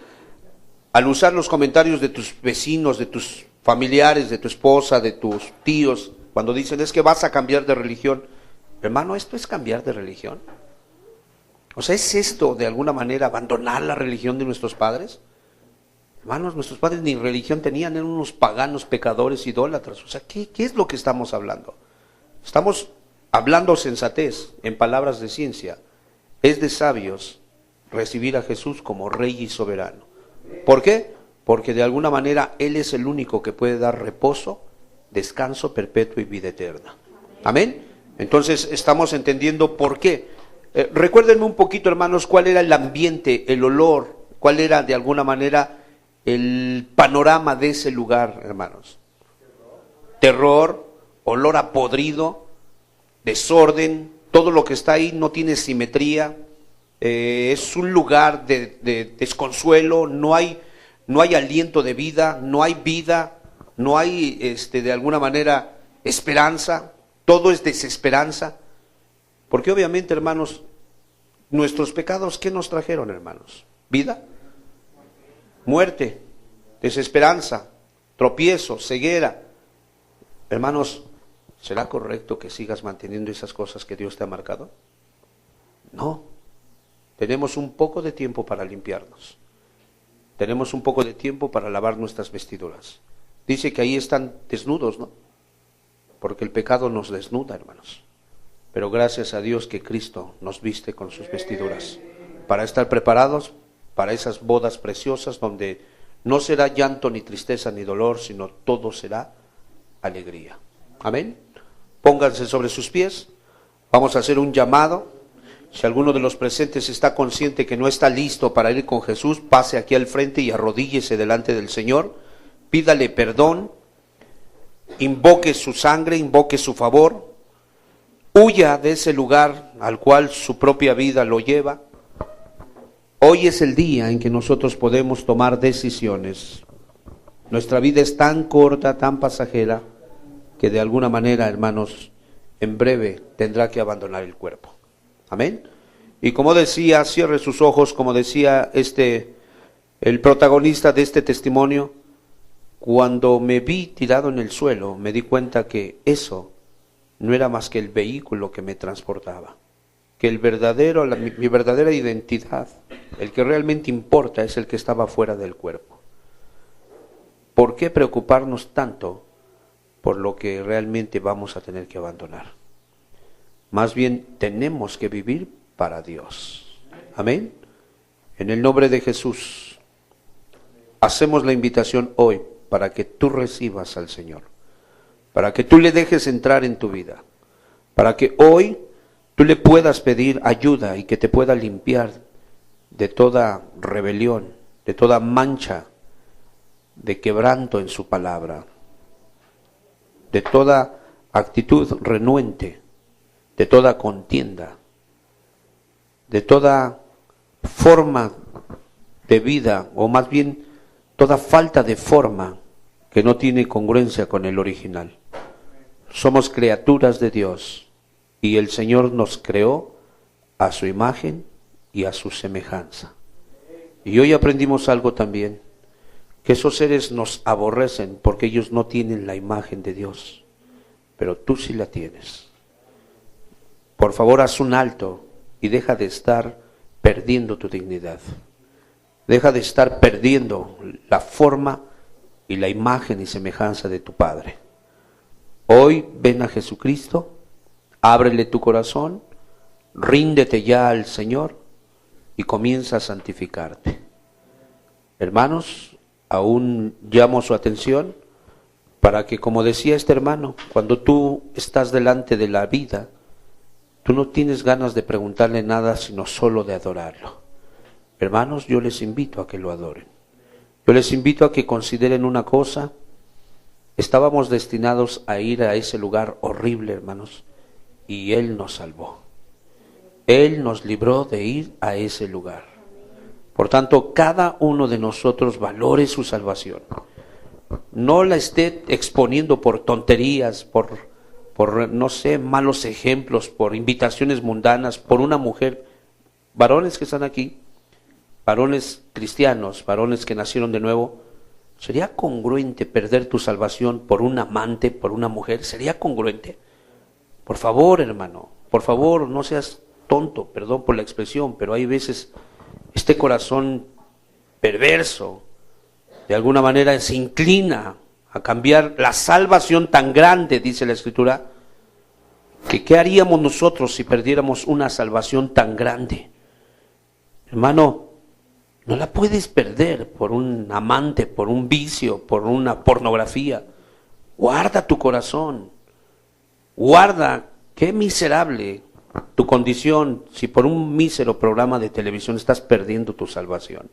usar los comentarios de tus vecinos, de tus familiares, de tu esposa, de tus tíos, cuando dicen es que vas a cambiar de religión, hermano, ¿esto es cambiar de religión? O sea, ¿es esto de alguna manera abandonar la religión de nuestros padres? Hermanos, nuestros padres ni religión tenían, eran unos paganos, pecadores, idólatras. O sea, ¿qué es lo que estamos hablando? Estamos hablando sensatez, en palabras de ciencia. Es de sabios recibir a Jesús como Rey y soberano. ¿Por qué? Porque de alguna manera Él es el único que puede dar reposo, descanso perpetuo y vida eterna. Amén. Entonces estamos entendiendo por qué. Recuérdenme un poquito, hermanos, cuál era el ambiente, el olor, cuál era de alguna manera el panorama de ese lugar, hermanos. Terror, olor a podrido, desorden, todo lo que está ahí no tiene simetría, es un lugar de desconsuelo, no hay aliento de vida, no hay de alguna manera esperanza, todo es desesperanza. Porque obviamente, hermanos, nuestros pecados, ¿qué nos trajeron, hermanos? ¿Vida? Muerte, desesperanza, tropiezo, ceguera. Hermanos, ¿será correcto que sigas manteniendo esas cosas que Dios te ha marcado? No. Tenemos un poco de tiempo para limpiarnos. Tenemos un poco de tiempo para lavar nuestras vestiduras. Dice que ahí están desnudos, ¿no? Porque el pecado nos desnuda, hermanos. Pero gracias a Dios que Cristo nos viste con sus vestiduras, para estar preparados para esas bodas preciosas donde no será llanto ni tristeza ni dolor, sino todo será alegría. Amén. Pónganse sobre sus pies. Vamos a hacer un llamado. Si alguno de los presentes está consciente que no está listo para ir con Jesús, pase aquí al frente y arrodíllese delante del Señor. Pídale perdón. Invoque su sangre, invoque su favor. Huya de ese lugar al cual su propia vida lo lleva. Hoy es el día en que nosotros podemos tomar decisiones. Nuestra vida es tan corta, tan pasajera, que de alguna manera, hermanos, en breve tendrá que abandonar el cuerpo. Amén. Y como decía, cierre sus ojos, como decía el protagonista de este testimonio, cuando me vi tirado en el suelo, me di cuenta que eso no era más que el vehículo que me transportaba, que mi verdadera identidad El que realmente importa es el que estaba fuera del cuerpo. ¿Por qué preocuparnos tanto por lo que realmente vamos a tener que abandonar? Más bien tenemos que vivir para Dios. Amén. En el nombre de Jesús, hacemos la invitación hoy para que tú recibas al Señor, para que tú le dejes entrar en tu vida, para que hoy tú le puedas pedir ayuda y que te pueda limpiar de toda rebelión, de toda mancha, de quebranto en su palabra, de toda actitud renuente, de toda contienda, de toda forma de vida, o más bien toda falta de forma que no tiene congruencia con el original. Somos criaturas de Dios y el Señor nos creó a su imagen y a su semejanza. Y hoy aprendimos algo también, que esos seres nos aborrecen porque ellos no tienen la imagen de Dios, pero tú sí la tienes. Por favor, haz un alto y deja de estar perdiendo tu dignidad. Deja de estar perdiendo la forma y la imagen y semejanza de tu Padre. Hoy ven a Jesucristo, ábrele tu corazón, ríndete ya al Señor y comienza a santificarte. Hermanos, aún llamo su atención para que, como decía este hermano, cuando tú estás delante de la vida, tú no tienes ganas de preguntarle nada, sino solo de adorarlo. Hermanos, yo les invito a que lo adoren. Yo les invito a que consideren una cosa. Estábamos destinados a ir a ese lugar horrible, hermanos, y Él nos salvó. Él nos libró de ir a ese lugar. Por tanto, cada uno de nosotros valore su salvación. No la esté exponiendo por tonterías, por no sé, malos ejemplos, por invitaciones mundanas, por una mujer. Varones que están aquí, varones cristianos, varones que nacieron de nuevo, ¿sería congruente perder tu salvación por un amante, por una mujer? ¿Sería congruente? Por favor, hermano, por favor, no seas tonto, perdón por la expresión, pero hay veces este corazón perverso de alguna manera se inclina a cambiar la salvación tan grande, dice la Escritura, que ¿qué haríamos nosotros si perdiéramos una salvación tan grande? Hermano, no la puedes perder por un amante, por un vicio, por una pornografía. Guarda tu corazón, guarda, qué miserable tu condición si por un mísero programa de televisión estás perdiendo tu salvación.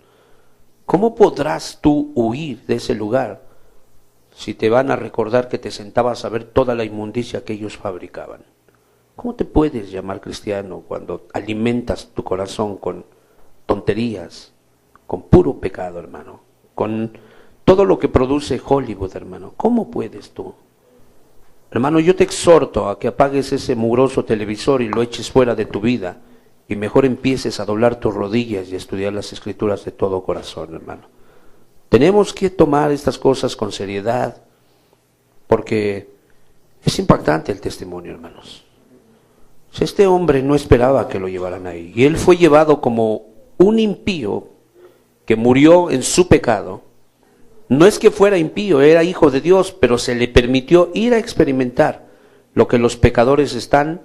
¿Cómo podrás tú huir de ese lugar si te van a recordar que te sentabas a ver toda la inmundicia que ellos fabricaban? ¿Cómo te puedes llamar cristiano cuando alimentas tu corazón con tonterías, con puro pecado, hermano, con todo lo que produce Hollywood, hermano? ¿Cómo puedes tú? Hermano, yo te exhorto a que apagues ese mugroso televisor y lo eches fuera de tu vida y mejor empieces a doblar tus rodillas y a estudiar las Escrituras de todo corazón, hermano. Tenemos que tomar estas cosas con seriedad porque es impactante el testimonio, hermanos. Este hombre no esperaba que lo llevaran ahí y él fue llevado como un impío que murió en su pecado. No es que fuera impío, era hijo de Dios, pero se le permitió ir a experimentar lo que los pecadores están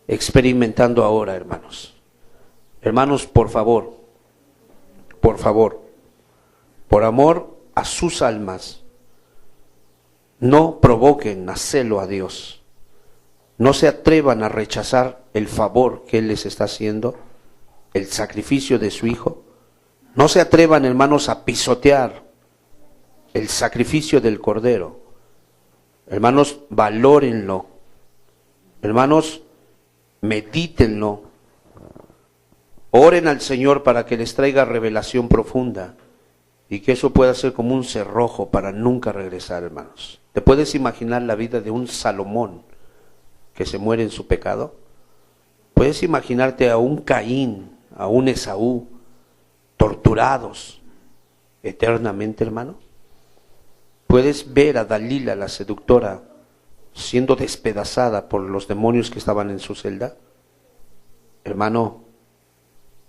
experimentando ahora, hermanos. Hermanos, por favor, por amor a sus almas, no provoquen a celo a Dios. No se atrevan a rechazar el favor que Él les está haciendo, el sacrificio de su Hijo. No se atrevan, hermanos, a pisotear el sacrificio del Cordero. Hermanos, valórenlo. Hermanos, medítenlo. Oren al Señor para que les traiga revelación profunda y que eso pueda ser como un cerrojo para nunca regresar, hermanos. ¿Te puedes imaginar la vida de un Salomón que se muere en su pecado? ¿Puedes imaginarte a un Caín, a un Esaú, torturados eternamente, hermano? ¿Puedes ver a Dalila, la seductora, siendo despedazada por los demonios que estaban en su celda? Hermano,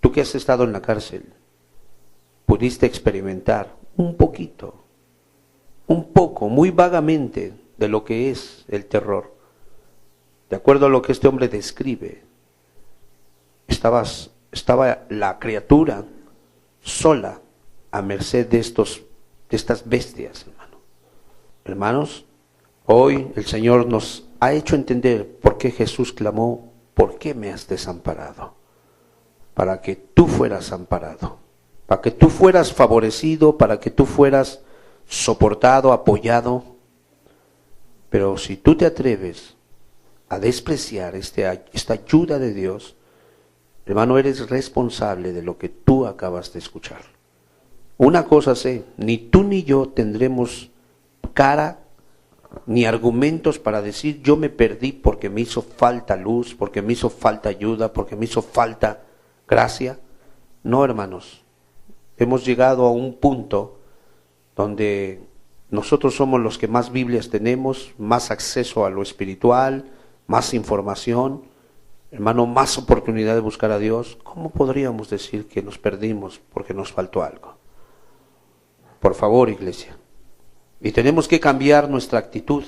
tú que has estado en la cárcel, pudiste experimentar un poquito, un poco, muy vagamente, de lo que es el terror. De acuerdo a lo que este hombre describe, estaba la criatura sola a merced de estas bestias, hermano. Hermanos, hoy el Señor nos ha hecho entender por qué Jesús clamó: ¿por qué me has desamparado? Para que tú fueras amparado, para que tú fueras favorecido, para que tú fueras soportado, apoyado. Pero si tú te atreves a despreciar esta ayuda de Dios, hermano, eres responsable de lo que tú acabas de escuchar. Una cosa sé, ni tú ni yo tendremos cara ni argumentos para decir: yo me perdí porque me hizo falta luz, porque me hizo falta ayuda, porque me hizo falta gracia. No, hermanos, hemos llegado a un punto donde nosotros somos los que más Biblias tenemos, más acceso a lo espiritual, más información, hermano, más oportunidad de buscar a Dios. ¿Cómo podríamos decir que nos perdimos porque nos faltó algo? Por favor, iglesia. Y tenemos que cambiar nuestra actitud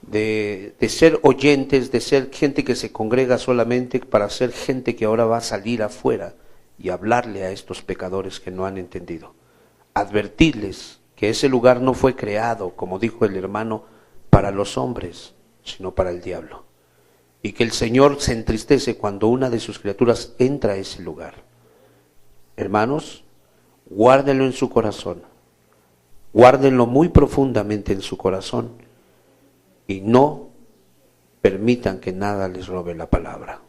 de ser oyentes, de ser gente que se congrega solamente, para ser gente que ahora va a salir afuera y hablarle a estos pecadores que no han entendido. Advertirles que ese lugar no fue creado, como dijo el hermano, para los hombres, sino para el diablo. Y que el Señor se entristece cuando una de sus criaturas entra a ese lugar. Hermanos, guárdenlo en su corazón. Guárdenlo muy profundamente en su corazón y no permitan que nada les robe la palabra.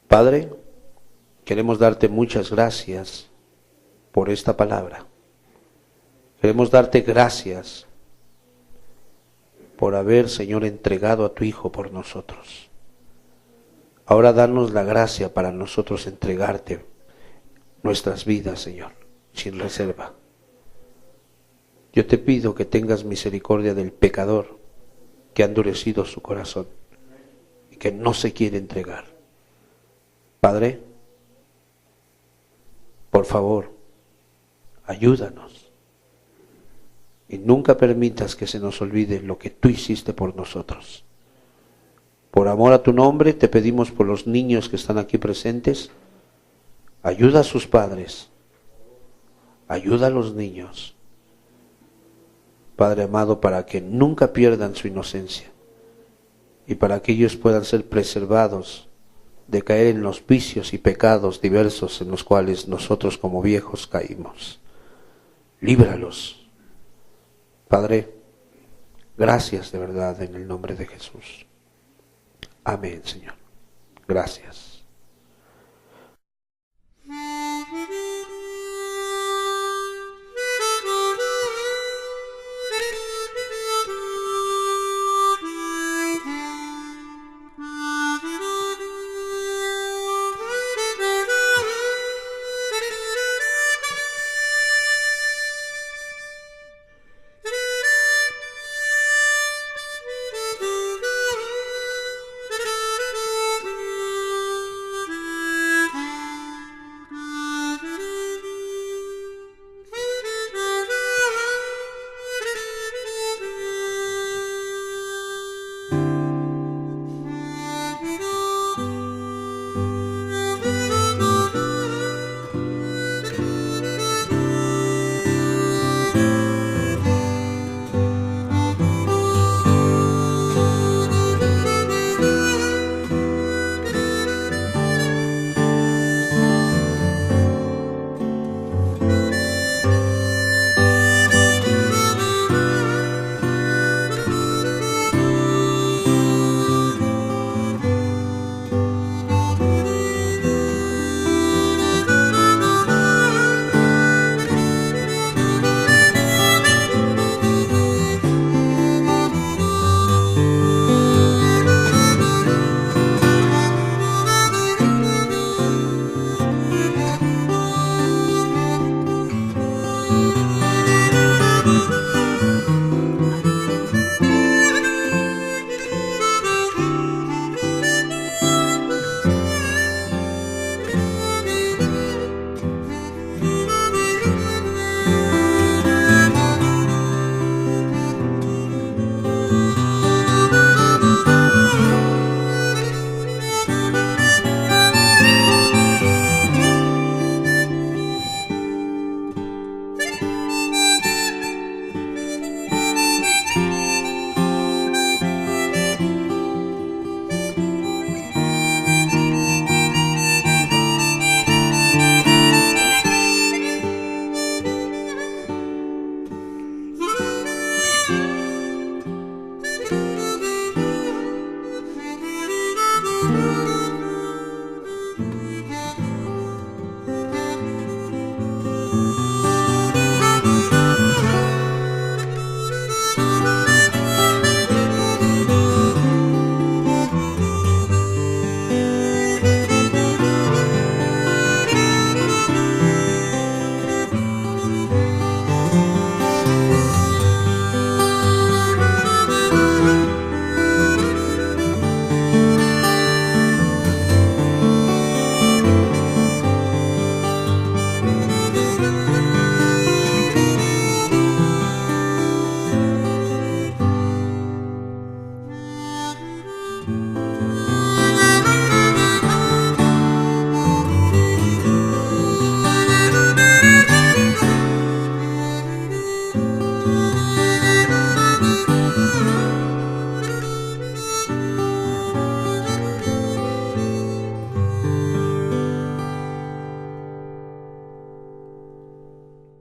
Padre, queremos darte muchas gracias por esta palabra. Queremos darte gracias por haber, Señor, entregado a tu Hijo por nosotros. Ahora danos la gracia para nosotros entregarte nuestras vidas, Señor, sin reserva. Yo te pido que tengas misericordia del pecador que ha endurecido su corazón y que no se quiere entregar. Padre, por favor, ayúdanos y nunca permitas que se nos olvide lo que tú hiciste por nosotros. Por amor a tu nombre te pedimos por los niños que están aquí presentes. Ayuda a sus padres, ayuda a los niños, Padre amado, para que nunca pierdan su inocencia y para que ellos puedan ser preservados de caer en los vicios y pecados diversos en los cuales nosotros como viejos caímos. Líbralos. Padre, gracias de verdad en el nombre de Jesús. Amén, Señor. Gracias.